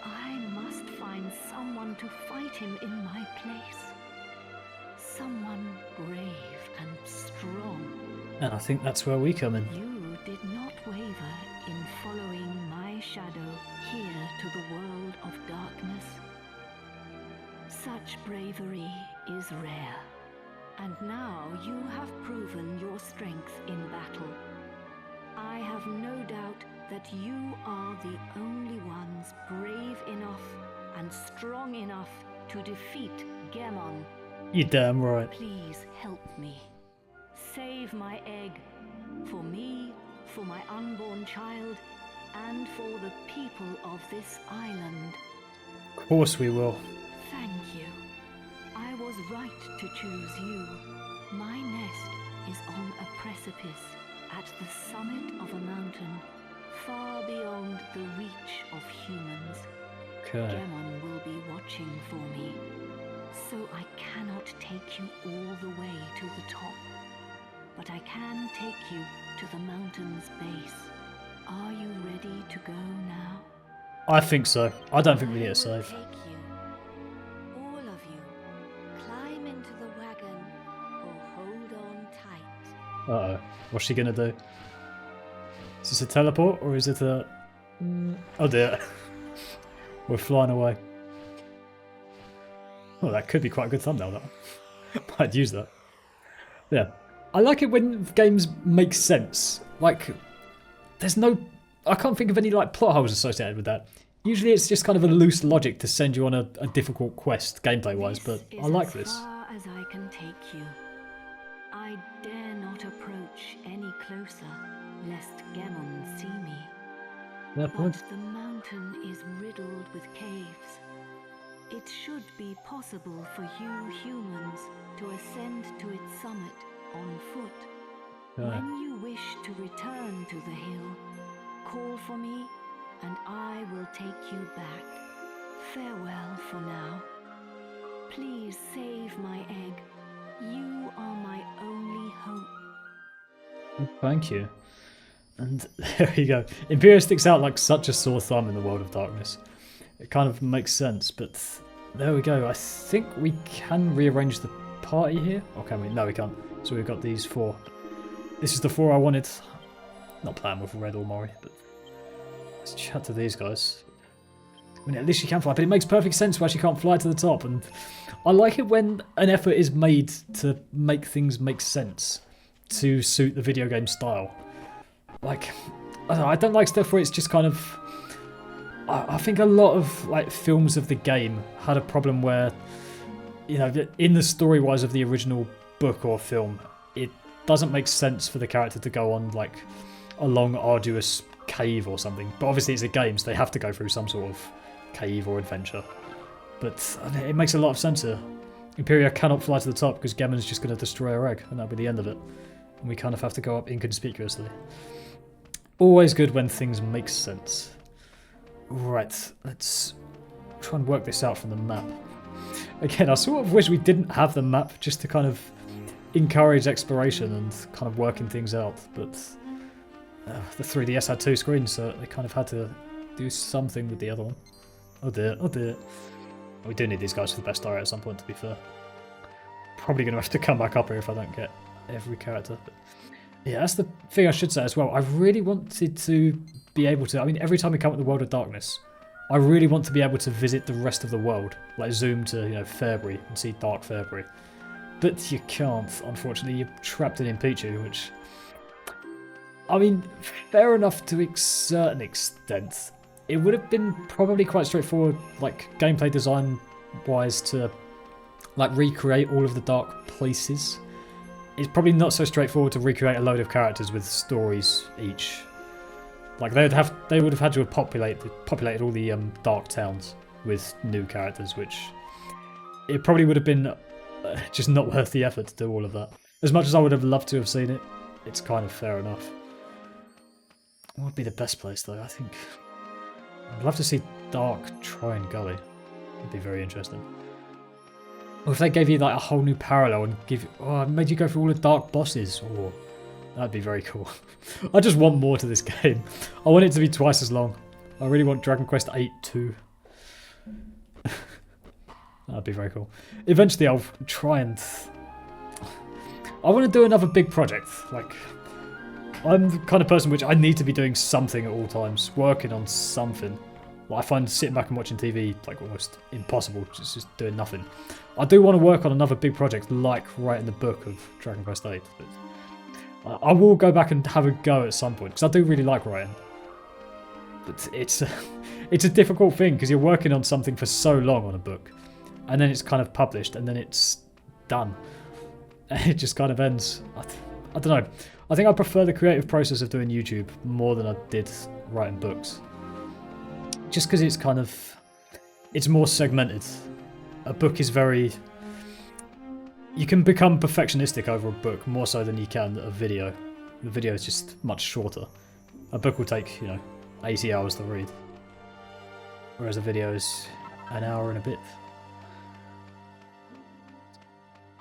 I must find someone to fight him in my place. Someone brave and strong. And I think that's where we come in. You did not waver in following my shadow here to the world of darkness. Such bravery is rare. And now you have proven your strength in battle. I have no doubt that you are the only ones brave enough and strong enough to defeat Gemon. You damn right. Please help me. Save my egg. For me, for my unborn child, and for the people of this island. Of course we will. Thank you. I was right to choose you. My nest is on a precipice at the summit of a mountain, far beyond the reach of humans. Okay. Gemon will be watching for me, so I cannot take you all the way to the top. But I can take you to the mountain's base. Are you ready to go now? I think so. I don't think we need to save. Take you. All of you. Climb into the wagon or hold on tight. Uh-oh. What's she gonna do? Is this a teleport or is it a... Oh dear. We're flying away. Oh, that could be quite a good thumbnail, that. I'd use that. Yeah. I like it when games make sense. Like, there's no... I can't think of any like plot holes associated with that. Usually it's just kind of a loose logic to send you on a difficult quest, gameplay-wise, but I like this. As far as I can take you. I dare not approach any closer, lest Gemon see me. Fair But point. the mountain is riddled with caves. It should be possible for you humans to ascend to its summit on foot. When you wish to return to the hill, call for me and I will take you back. Farewell for now. Please save my egg. You are my only hope. Thank you. And there you go. Empyrea sticks out like such a sore thumb in the world of darkness. It kind of makes sense, but there we go. I think we can rearrange the party here. Or can we? No, we can't. So we've got these four. This is the four I wanted. Not playing with Red or Mori, but let's chat to these guys. I mean, at least she can fly, but it makes perfect sense why she can't fly to the top. And I like it when an effort is made to make things make sense to suit the video game style. Like, I don't like stuff where it's just kind of... I think a lot of like films of the game had a problem where, you know, in the story-wise of the original book or film, it doesn't make sense for the character to go on like a long, arduous cave or something. But obviously it's a game, so they have to go through some sort of cave or adventure. But I mean, it makes a lot of sense here. Empyrea cannot fly to the top because Gemon's just going to destroy her egg, and that'll be the end of it. And we kind of have to go up inconspicuously. Always good when things make sense. Right, let's try and work this out from the map. Again, I sort of wish we didn't have the map just to kind of encourage exploration and kind of working things out, but the 3DS had two screens, so they kind of had to do something with the other one. Oh dear, oh dear. We do need these guys for the best area at some point, to be fair. Probably going to have to come back up here if I don't get every character. But yeah, that's the thing I should say as well. I really wanted to be able to... I mean, every time we come to the World of Darkness, I really want to be able to visit the rest of the world. Like zoom to, you know, Fairbury and see Dark Fairbury. But you can't, unfortunately. You're trapped in Empycchu, which... I mean, fair enough to a certain extent. It would have been probably quite straightforward, like, gameplay design-wise to, like, recreate all of the dark places. It's probably not so straightforward to recreate a load of characters with stories each. Like, they would have had to have populated all the dark towns with new characters, which it probably would have been just not worth the effort to do all of that. As much as I would have loved to have seen it, it's kind of fair enough. What would be the best place, though? I think I'd love to see Dark Trine Gully. It'd be very interesting. Or if they gave you like a whole new parallel and made you go through all the dark bosses, or that'd be very cool. I just want more to this game. I want it to be twice as long. I really want Dragon Quest VIII 2. That'd be very cool. Eventually I'll try and... I want to do another big project. Like, I'm the kind of person which I need to be doing something at all times. Working on something. Well, I find sitting back and watching TV like almost impossible, just doing nothing. I do want to work on another big project like writing the book of Dragon Quest VIII. But I will go back and have a go at some point because I do really like writing. But it's a difficult thing because you're working on something for so long on a book, and then it's kind of published, and then it's done. And it just kind of ends. I don't know. I think I prefer the creative process of doing YouTube more than I did writing books. Just because it's kind of... it's more segmented. A book is very... you can become perfectionistic over a book more so than you can a video. The video is just much shorter. A book will take, 80 hours to read. Whereas a video is an hour and a bit.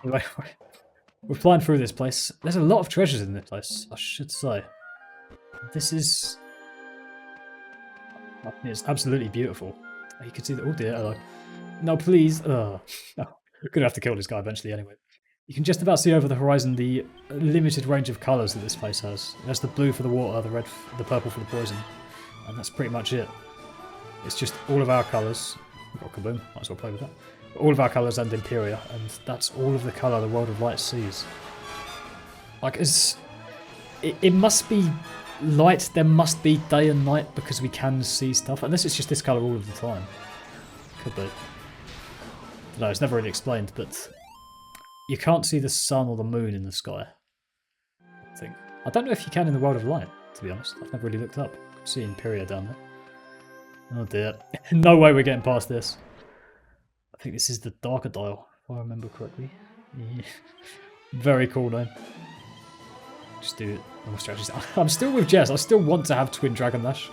Anyway, we're flying through this place. There's a lot of treasures in this place, I should say. This is... it's absolutely beautiful. You can see that... oh dear, hello. No, please. No. We're going to have to kill this guy eventually anyway. You can just about see over the horizon the limited range of colours that this place has. There's the blue for the water, the red, the purple for the poison. And that's pretty much it. It's just all of our colours. We've got Kaboom, might as well play with that. All of our colours and Empyrea, and that's all of the colour the World of Light sees. Like, it must be light, there must be day and night because we can see stuff. Unless it's just this colour all of the time. Could be. No, it's never really explained, but you can't see the sun or the moon in the sky. I think. I don't know if you can in the World of Light, to be honest. I've never really looked up. I see Empyrea down there. Oh dear. No way we're getting past this. I think this is the Darker Dial, if I remember correctly. Yeah. Very cool name. Just do normal strategies. I'm still with Jess. I still want to have Twin Dragon Lash.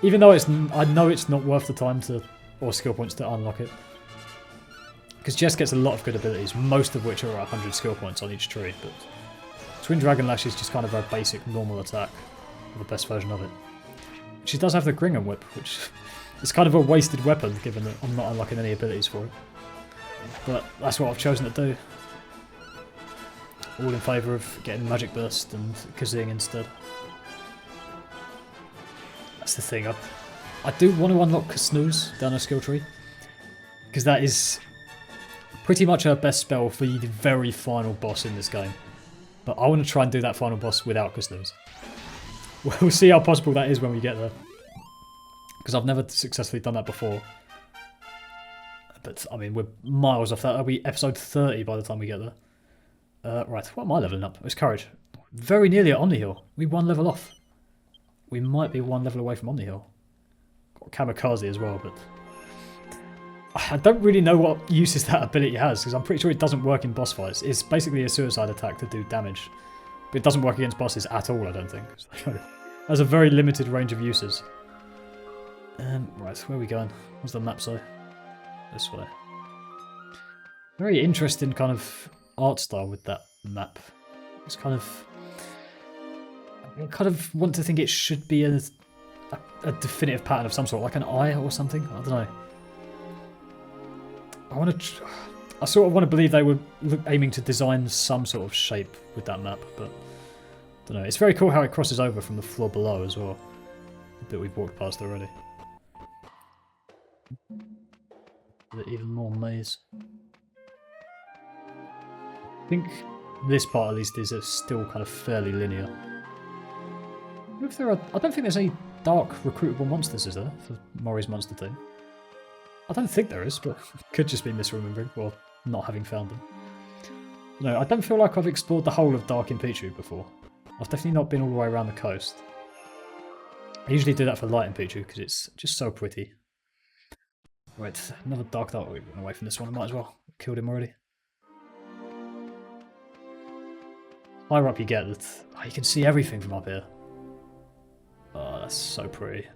Even though I know it's not worth the time to, or skill points to unlock it. Because Jess gets a lot of good abilities, most of which are 100 skill points on each tree, but Twin Dragon Lash is just kind of a basic normal attack, or the best version of it. She does have the Gringham Whip, which is kind of a wasted weapon, given that I'm not unlocking any abilities for it. But that's what I've chosen to do. All in favour of getting Magic Burst and Kazing instead. That's the thing. I do want to unlock Snooze down a skill tree, because that is pretty much her best spell for the very final boss in this game. But I want to try and do that final boss without Snooze. We'll see how possible that is when we get there. Because I've never successfully done that before. But, I mean, we're miles off that. Are we episode 30 by the time we get there? Right, what am I leveling up? It's Courage. Very nearly at Omnihill. We one level off. We might be one level away from Omnihill. Got Kamikaze as well, but... I don't really know what uses that ability has, because I'm pretty sure it doesn't work in boss fights. It's basically a suicide attack to do damage. But it doesn't work against bosses at all, I don't think. So, it has a very limited range of uses. Right, where are we going? What's the map say? This way. Very interesting kind of art style with that map. It's kind of... I kind of want to think it should be a definitive pattern of some sort, like an eye or something. I don't know. I sort of want to believe they were aiming to design some sort of shape with that map, but I don't know. It's very cool how it crosses over from the floor below as well. The bit we've walked past already. Even more maze. I think this part at least is still kind of fairly linear. If there are, I don't think there's any dark recruitable monsters, is there, for Mori's monster team? I don't think there is, but could just be misremembering, or not having found them. No, I don't feel like I've explored the whole of Dark Empycchu before. I've definitely not been all the way around the coast. I usually do that for Light Empycchu because it's just so pretty. Right, another Dark Dart. We went away from this one, I might as well. Killed him already. Higher up you get, that you can see everything from up here. Oh, that's so pretty.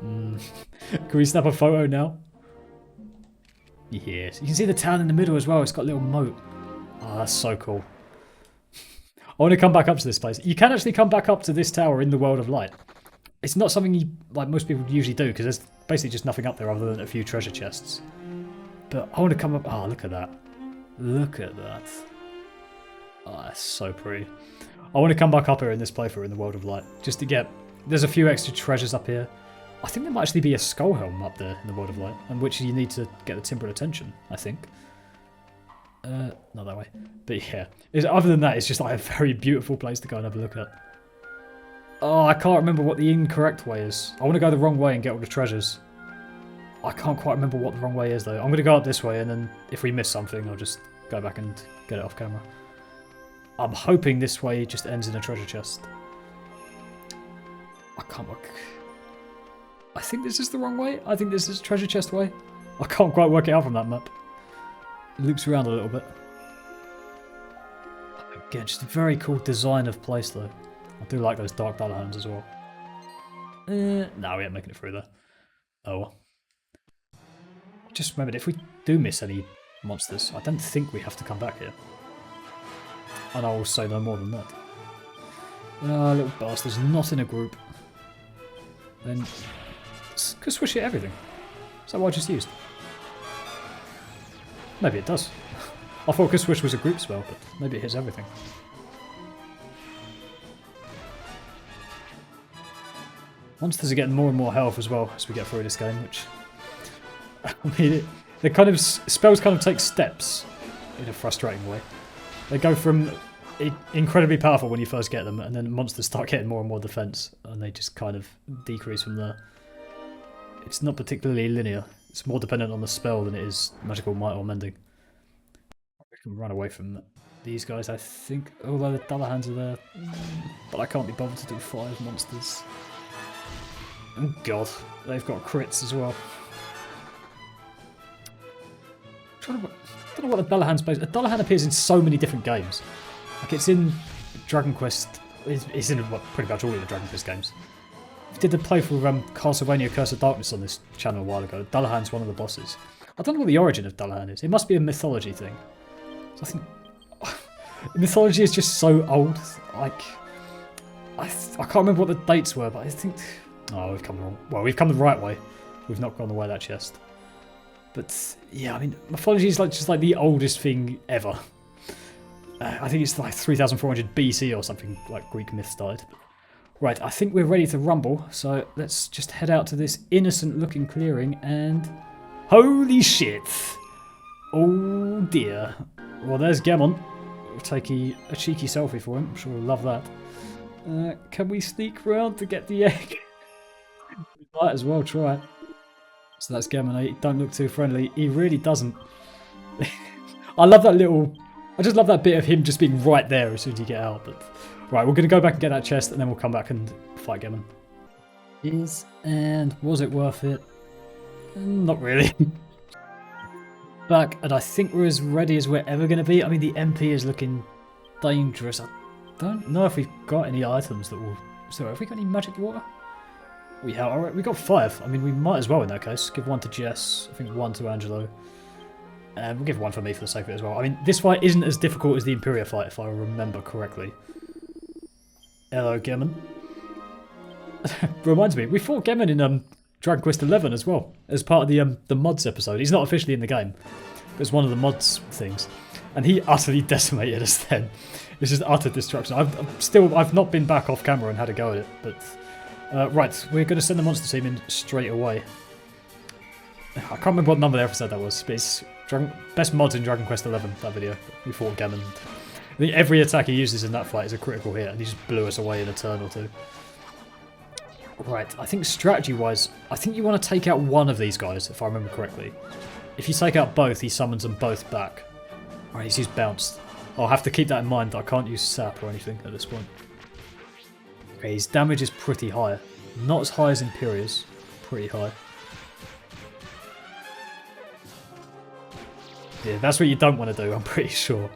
Can we snap a photo now? Yes. You can see the town in the middle as well. It's got a little moat. Oh, that's so cool. I want to come back up to this place. You can actually come back up to this tower in the World of Light. It's not something you, like most people usually do, because there's basically just nothing up there other than a few treasure chests. But I want to come up... Oh, look at that. Look at that. Oh, that's so pretty. I want to come back up here in this playthrough in the World of Light, just to get... There's a few extra treasures up here. I think there might actually be a skull helm up there in the World of Light, and which you need to get the Timber attention, I think. Not that way. But yeah, other than that, it's just like a very beautiful place to go and have a look at. Oh, I can't remember what the incorrect way is. I want to go the wrong way and get all the treasures. I can't quite remember what the wrong way is though. I'm going to go up this way, and then if we miss something, I'll just go back and get it off camera. I'm hoping this way just ends in a treasure chest. I can't work. I think this is the wrong way. I think this is treasure chest way. I can't quite work it out from that map. It loops around a little bit. Again, just a very cool design of place though. I do like those dark Dalahans as well. No, we ain't making it through there. Oh well. Just remembered, if we do miss any monsters, I don't think we have to come back here. And I will say no more than that. Ah, little bastards, not in a group. Then, could switch it everything. Is that what I just used? Maybe it does. I thought Kill Switch was a group spell, but maybe it hits everything. Monsters are getting more and more health as well as we get through this game, which... I mean, they kind of... Spells kind of take steps in a frustrating way. They go from incredibly powerful when you first get them, and then monsters start getting more and more defense, and they just kind of decrease from there. It's not particularly linear. It's more dependent on the spell than it is magical might or mending. We can run away from these guys, I think, although the Dalahans are there. But I can't be bothered to do 5 monsters. Oh god, they've got crits as well. I don't know what a Dalahan's based. A Dalahan appears in so many different games. Like it's in Dragon Quest. It's in pretty much all of the Dragon Quest games. I did the playthrough of Castlevania Curse of Darkness on this channel a while ago. Dalahan's one of the bosses. I don't know what the origin of Dalahan is. It must be a mythology thing. So I think mythology is just so old. Like I can't remember what the dates were, but I think we've come wrong. Well, we've come the right way. We've not gone the way of that chest. But yeah, I mean, mythology is just like the oldest thing ever. I think it's like 3400 BC or something, like Greek myths died. But, right, I think we're ready to rumble, so let's just head out to this innocent-looking clearing and... Holy shit! Oh dear. Well, there's Gemon. We'll take a cheeky selfie for him. I'm sure we'll love that. Can we sneak round to get the egg? We might as well try. So that's Gemon. He don't look too friendly. He really doesn't. I love that little... I just love that bit of him just being right there as soon as you get out. But right, we're going to go back and get that chest, and then we'll come back and fight Gemon. And was it worth it? Not really. Back, and I think we're as ready as we're ever going to be. I mean, the MP is looking dangerous. I don't know if we've got any items that will... So, have we got any magic water? We have. Alright, we got 5. I mean, we might as well in that case. Give 1 to Jess. I think 1 to Angelo. And we'll give 1 for me for the sake of it as well. I mean, this fight isn't as difficult as the Empyrea fight, if I remember correctly. Hello, Gemon. Reminds me, we fought Gemon in Dragon Quest XI as well, as part of the mods episode. He's not officially in the game, but it's one of the mods things. And he utterly decimated us then. It's just utter destruction. I've not been back off camera and had a go at it, but... right, we're going to send the monster team in straight away. I can't remember what number the episode that was, but it's best mods in Dragon Quest XI, that video. We fought Gemon. I think every attack he uses in that fight is a critical hit, and he just blew us away in a turn or 2. Right, I think strategy-wise, I think you want to take out one of these guys, if I remember correctly. If you take out both, he summons them both back. Alright, he's used bounced. I'll have to keep that in mind, I can't use sap or anything at this point. Okay, his damage is pretty high. Not as high as Empyrea's. Pretty high. Yeah, that's what you don't want to do, I'm pretty sure.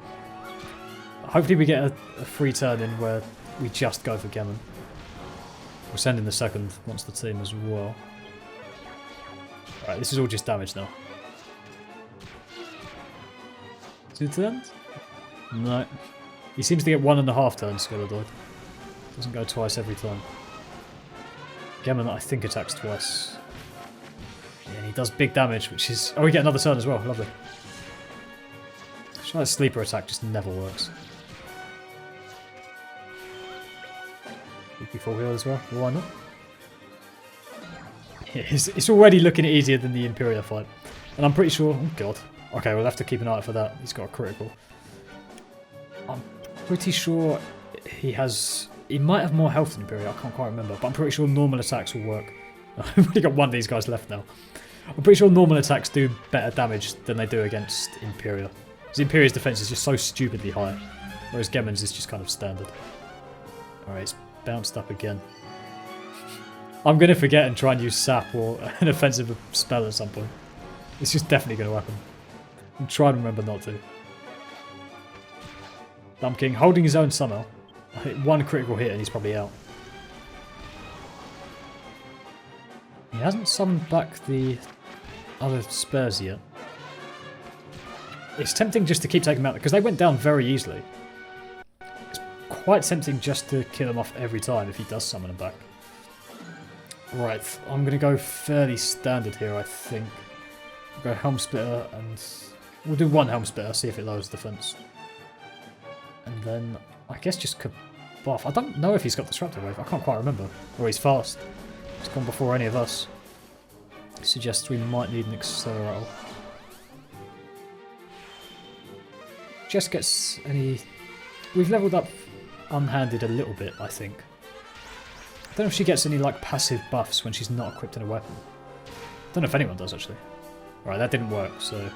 Hopefully we get a free turn in where we just go for Gemon. We'll send in the second monster team as well. Alright, this is all just damage now. 2 turns? No. He seems to get 1.5 turns, Godbird. Doesn't go twice every time. Gemon, I think, attacks twice. Yeah, and he does big damage, which is... Oh, we get another turn as well. Lovely. That sleeper attack just never works. Before heal as well. Why not? It's already looking easier than the Empyrea fight. And I'm pretty sure... Oh, God. Okay, we'll have to keep an eye out for that. He's got a critical. I'm pretty sure he has... He might have more health than Empyrea. I can't quite remember. But I'm pretty sure normal attacks will work. I've only got one of these guys left now. I'm pretty sure normal attacks do better damage than they do against Empyrea. Because Empyrea's defense is just so stupidly high. Whereas Gemon's is just kind of standard. Alright, it's bounced up again. I'm going to forget and try and use Sap or an offensive spell at some point. It's just definitely going to happen. I'm trying to remember not to. Dumb King holding his own somehow. I hit one critical hit and he's probably out. He hasn't summoned back the other spares yet. It's tempting just to keep taking them out because they went down very easily. It's quite tempting just to kill him off every time if he does summon them back. Right, I'm going to go fairly standard here, I think. We'll go Helm Splitter and we'll do one Helm Splitter, see if it lowers defense. And then I guess just Kabuff. I don't know if he's got Disruptor Wave, I can't quite remember. Or he's fast. He's gone before any of us. Suggests we might need an Accelerator. Jess gets any... We've leveled up unhanded a little bit, I think. I don't know if she gets any like passive buffs when she's not equipped in a weapon. I don't know if anyone does actually. Right, that didn't work, so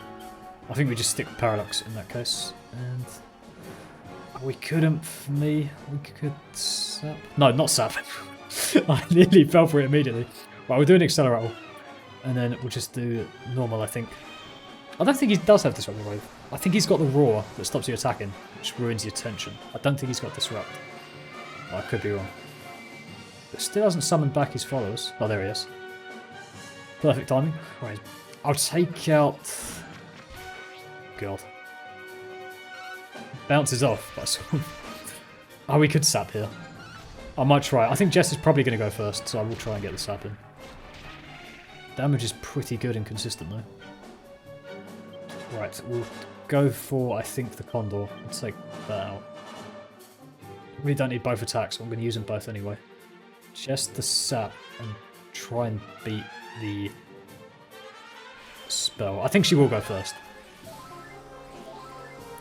I think we just stick with Paradox in that case. And we couldn't, for me, we could Sap. No, not Sap. I nearly fell for it immediately. Right, we're doing Accelerator. And then we'll just do normal, I think. I don't think he does have Disruptive Wave. I think he's got the Roar that stops you attacking, which ruins your tension. I don't think he's got Disrupt. I could be wrong. But still hasn't summoned back his followers. Oh, there he is. Perfect timing. Right, I'll take out... God. Bounces off, but I sort of... Oh, we could Sap here. I might try. I think Jess is probably going to go first, so I will try and get the Sap in. Damage is pretty good and consistent, though. Right, we'll go for, I think, the Condor and take that out. We don't need both attacks, so I'm going to use them both anyway. Just the Sap and try and beat the spell. I think she will go first.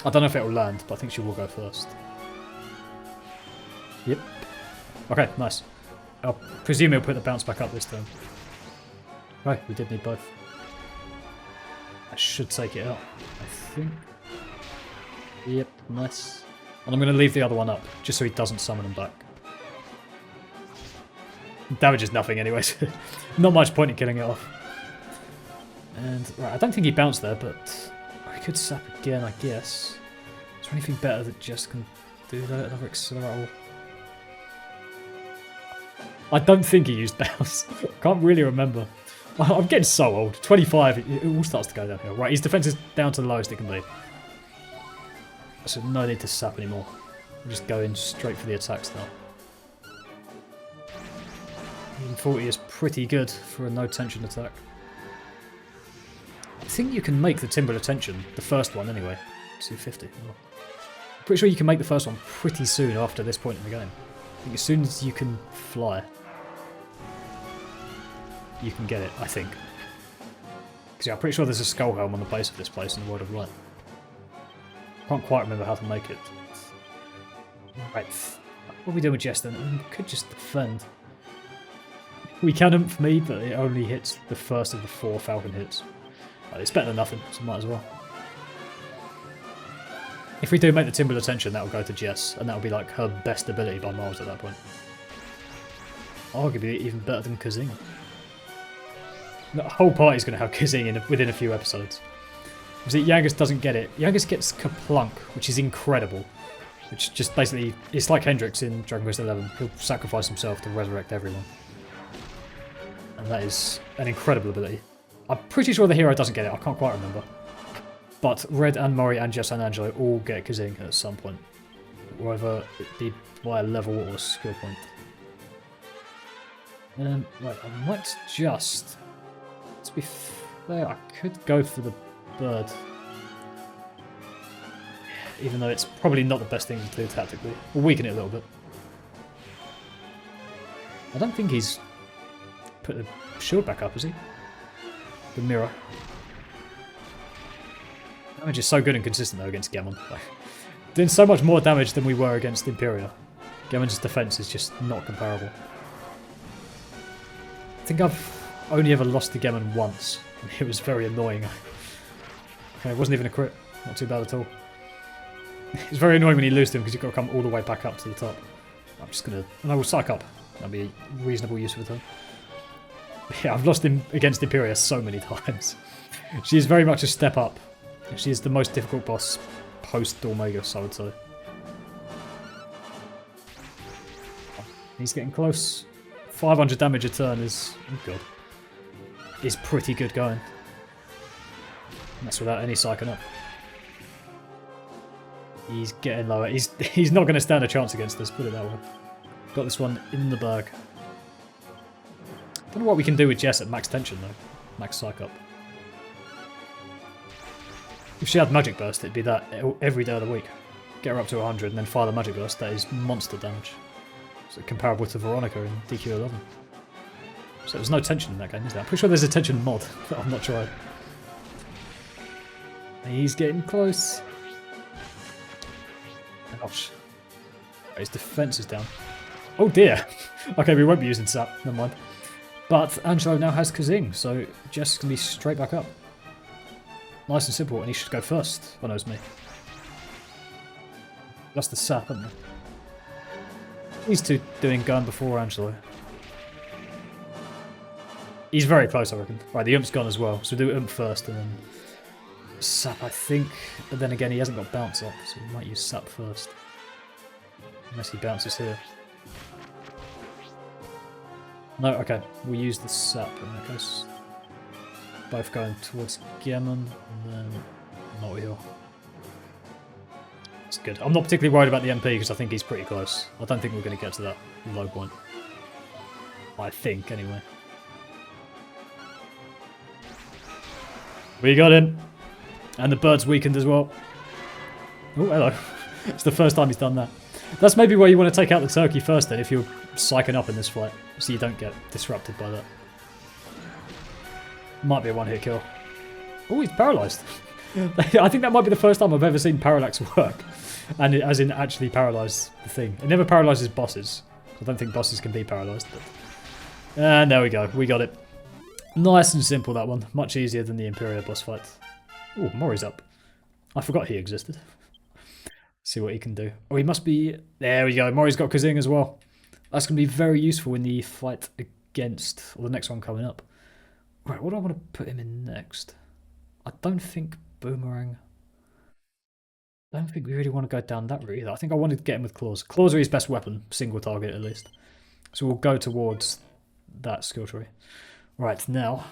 I don't know if it will land, but I think she will go first. Yep. Okay, nice. I'll presume he'll put the bounce back up this turn. Right, we did need both. I should take it out, I think. Yep, nice. And I'm going to leave the other one up, just so he doesn't summon them back. Damage is nothing anyway, so not much point in killing it off. And, right, I don't think he bounced there, but I could Sap again, I guess. Is there anything better that just can do that? Another Accelerator? I don't think he used bounce. Can't really remember. I'm getting so old. 25, it all starts to go downhill. Right, his defense is down to the lowest it can be. So no need to Sap anymore. We're just going straight for the attacks now. 40 is pretty good for a no tension attack. I think you can make the Timber of Tension, the first one anyway. 250. Oh. Pretty sure you can make the first one pretty soon after this point in the game. I think as soon as you can fly, you can get it, I think. Because yeah, I'm pretty sure there's a skull helm on the base of this place in the World of Light. Can't quite remember how to make it. Right, what are we doing with Jess then? We could just defend. We can for me, but it only hits the first of the 4 Falcon hits. It's better than nothing, so might as well. If we do make the Timber of Tension, that'll go to Jess, and that'll be like her best ability by miles at that point. Arguably even better than Kazing. The whole party's going to have Kazing within a few episodes. See, Yangus doesn't get it. Yangus gets Kaplunk, which is incredible. Which just basically, it's like Hendrix in Dragon Quest XI. He'll sacrifice himself to resurrect everyone. And that is an incredible ability. I'm pretty sure the hero doesn't get it, I can't quite remember. But Red and Mori and Jess and Angelo all get Kazing at some point. Whether it be by a level or a skill point. Right, I might just... To be fair, I could go for the bird. Even though it's probably not the best thing to do tactically. We'll weaken it a little bit. I don't think he's put the shield back up, is he? The mirror. Damage is so good and consistent though against Gemon. Like, doing so much more damage than we were against Empyrea. Gemon's defense is just not comparable. I think I've only ever lost to Gemon once, and it was very annoying. Okay, it wasn't even a crit. Not too bad at all. It's very annoying when you lose to him because you've got to come all the way back up to the top. I'm just gonna... And I will psych up. That'll be a reasonable use of the turn. Yeah, I've lost him against Empyrea so many times. She is very much a step up. She is the most difficult boss post-Dormagus, I would say. He's getting close. 500 damage a turn is... Oh god. Is pretty good going. And that's without any psyching up. He's getting lower. He's not going to stand a chance against us, put it that way. Got this one in the bag. Don't know what we can do with Jess at max tension though. Max psych up. If she had Magic Burst, it'd be that every day of the week. Get her up to 100 and then fire the Magic Burst. That is monster damage. So comparable to Veronica in DQ11. So there's no tension in that game, is there? I'm pretty sure there's a tension mod, but I'm not tried. He's getting close. Gosh. His defense is down. Oh dear. Okay, we won't be using Sap. Never mind. But Angelo now has Kazing, so Jess can be straight back up. Nice and simple, and he should go first. Oh no, it's me. That's the Sap, haven't we? These two doing gun before Angelo. He's very close, I reckon. Right, the Ump's gone as well, so we'll do Ump first and then Sap, I think. But then again, he hasn't got bounce up, so we might use Sap first. Unless he bounces here. No, okay. We'll use the Sap in that case. Both going towards Gemon, and then not heal. That's good. I'm not particularly worried about the MP because I think he's pretty close. I don't think we're going to get to that low point. I think, anyway. We got him! And the bird's weakened as well. Oh, hello. It's the first time he's done that. That's maybe where you want to take out the turkey first then, if you're psyching up in this fight, so you don't get disrupted by that. Might be a one-hit kill. Oh, he's paralysed. I think that might be the first time I've ever seen Parallax work. And as in actually paralyse the thing. It never paralyses bosses. I don't think bosses can be paralysed. But... And there we go. We got it. Nice and simple, that one. Much easier than the Empyrea boss fight. Oh, Mori's up. I forgot he existed. See what he can do. Oh, he must be... There we go. Mori's got Kazing as well. That's going to be very useful in the fight against... Or the next one coming up. Right, what do I want to put him in next? I don't think Boomerang... I don't think we really want to go down that route either. I think I wanted to get him with Claws. Claws are his best weapon. Single target, at least. So we'll go towards that skill tree. Right, now...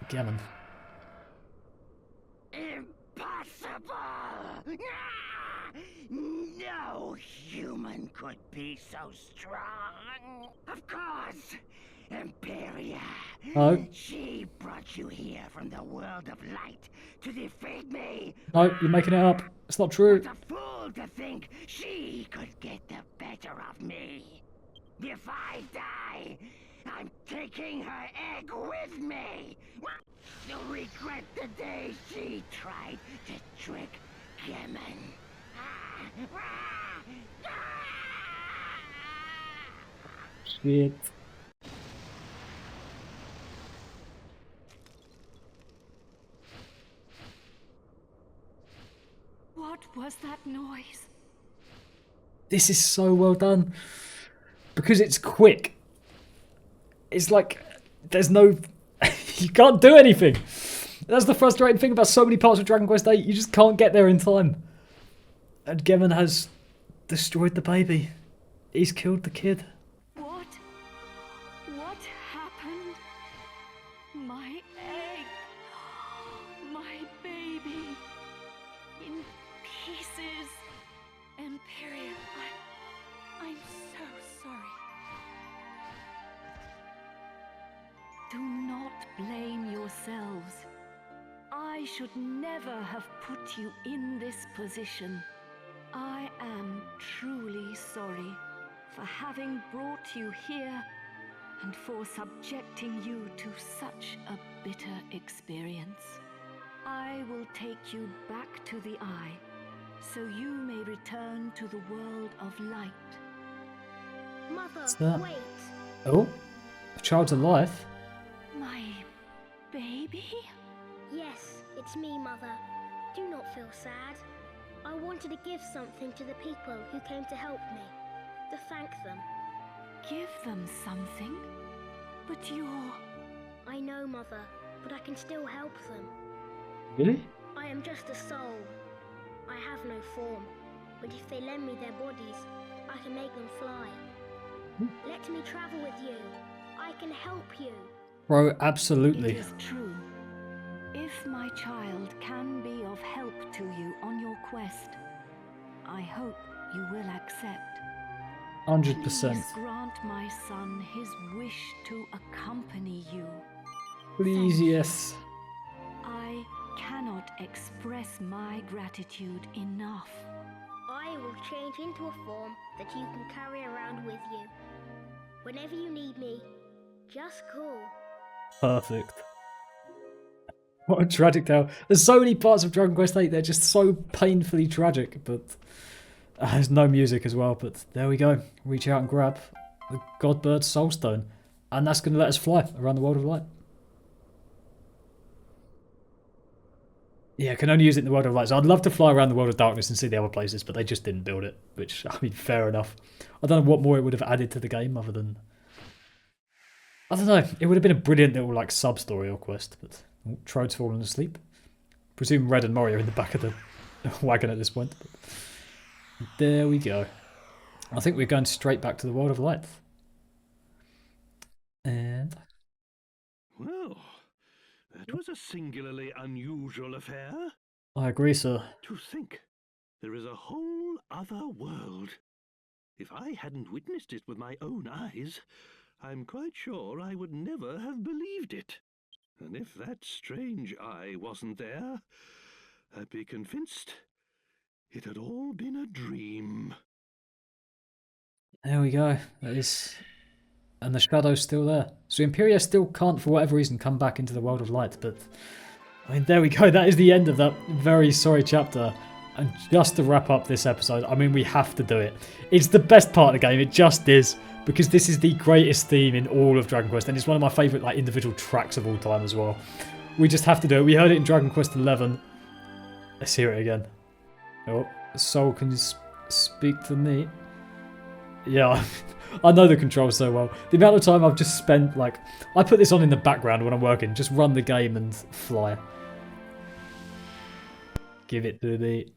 Gammon. Impossible! No human could be so strong. Of course, Empyrea. Oh. She brought you here from the world of light to defeat me. No, you're making it up. It's not true. What a fool to think she could get the better of me. If I die, I'm taking her egg with me. You'll regret the day she tried to trick Gemon. Shit. What was that noise? This is so well done. Because it's quick. It's like, there's no... you can't do anything. That's the frustrating thing about so many parts of Dragon Quest VIII. You just can't get there in time. And Gemon has destroyed the baby. He's killed the kid. What? What happened? My egg. My baby. In pieces. Empyrea, I'm so sorry. Do not blame yourselves. I should never have put you in this position. I am truly sorry for having brought you here and for subjecting you to such a bitter experience. I will take you back to the Eye, so you may return to the world of light. Mother, wait. Oh, the child's alive. My baby? Yes, it's me, Mother. Do not feel sad. I wanted to give something to the people who came to help me, to thank them. Give them something? But you're... I know, Mother, but I can still help them. Really? I am just a soul. I have no form, but if they lend me their bodies, I can make them fly. Let me travel with you. I can help you. Bro, absolutely. It is true. If my child can be of help to you on your quest, I hope you will accept. 100%. Please grant my son his wish to accompany you. Please, Thank you. yes. I cannot express my gratitude enough. I will change into a form that you can carry around with you. Whenever you need me, just call. Perfect. What a tragic tale. There's so many parts of Dragon Quest VIII, they're just so painfully tragic, but there's no music as well, but there we go. Reach out and grab the Godbird Soulstone, and that's going to let us fly around the world of light. Yeah, I can only use it in the world of light, so I'd love to fly around the world of darkness and see the other places, but they just didn't build it, which, I mean, fair enough. I don't know what more it would have added to the game other than... I don't know, it would have been a brilliant little, like, sub-story or quest, but... Oh, Trode's fallen asleep. Presume Red and Mori are in the back of the wagon at this point. But there we go. I think we're going straight back to the world of light. And... Well, that was a singularly unusual affair. I agree, sir. To think, there is a whole other world. If I hadn't witnessed it with my own eyes, I'm quite sure I would never have believed it. And if that strange eye wasn't there, I'd be convinced it had all been a dream. There we go. That is... And the shadow's still there. So Empyrea still can't, for whatever reason, come back into the world of light, but... I mean, there we go. That is the end of that very sorry chapter. And just to wrap up this episode, I mean, we have to do it. It's the best part of the game. It just is. Because this is the greatest theme in all of Dragon Quest, and it's one of my favourite like individual tracks of all time as well. We just have to do it. We heard it in Dragon Quest XI. Let's hear it again. Oh, Soul, can you speak to me? Yeah, I know the controls so well. The amount of time I've just spent, like, I put this on in the background when I'm working. Just run the game and fly. Give it to me.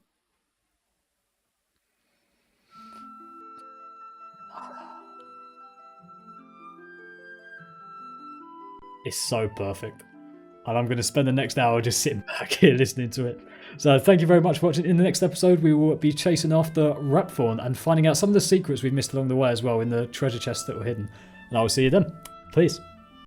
It's so perfect. And I'm going to spend the next hour just sitting back here listening to it. So thank you very much for watching. In the next episode, we will be chasing after Rapthorn and finding out some of the secrets we've missed along the way as well in the treasure chests that were hidden. And I will see you then. Peace.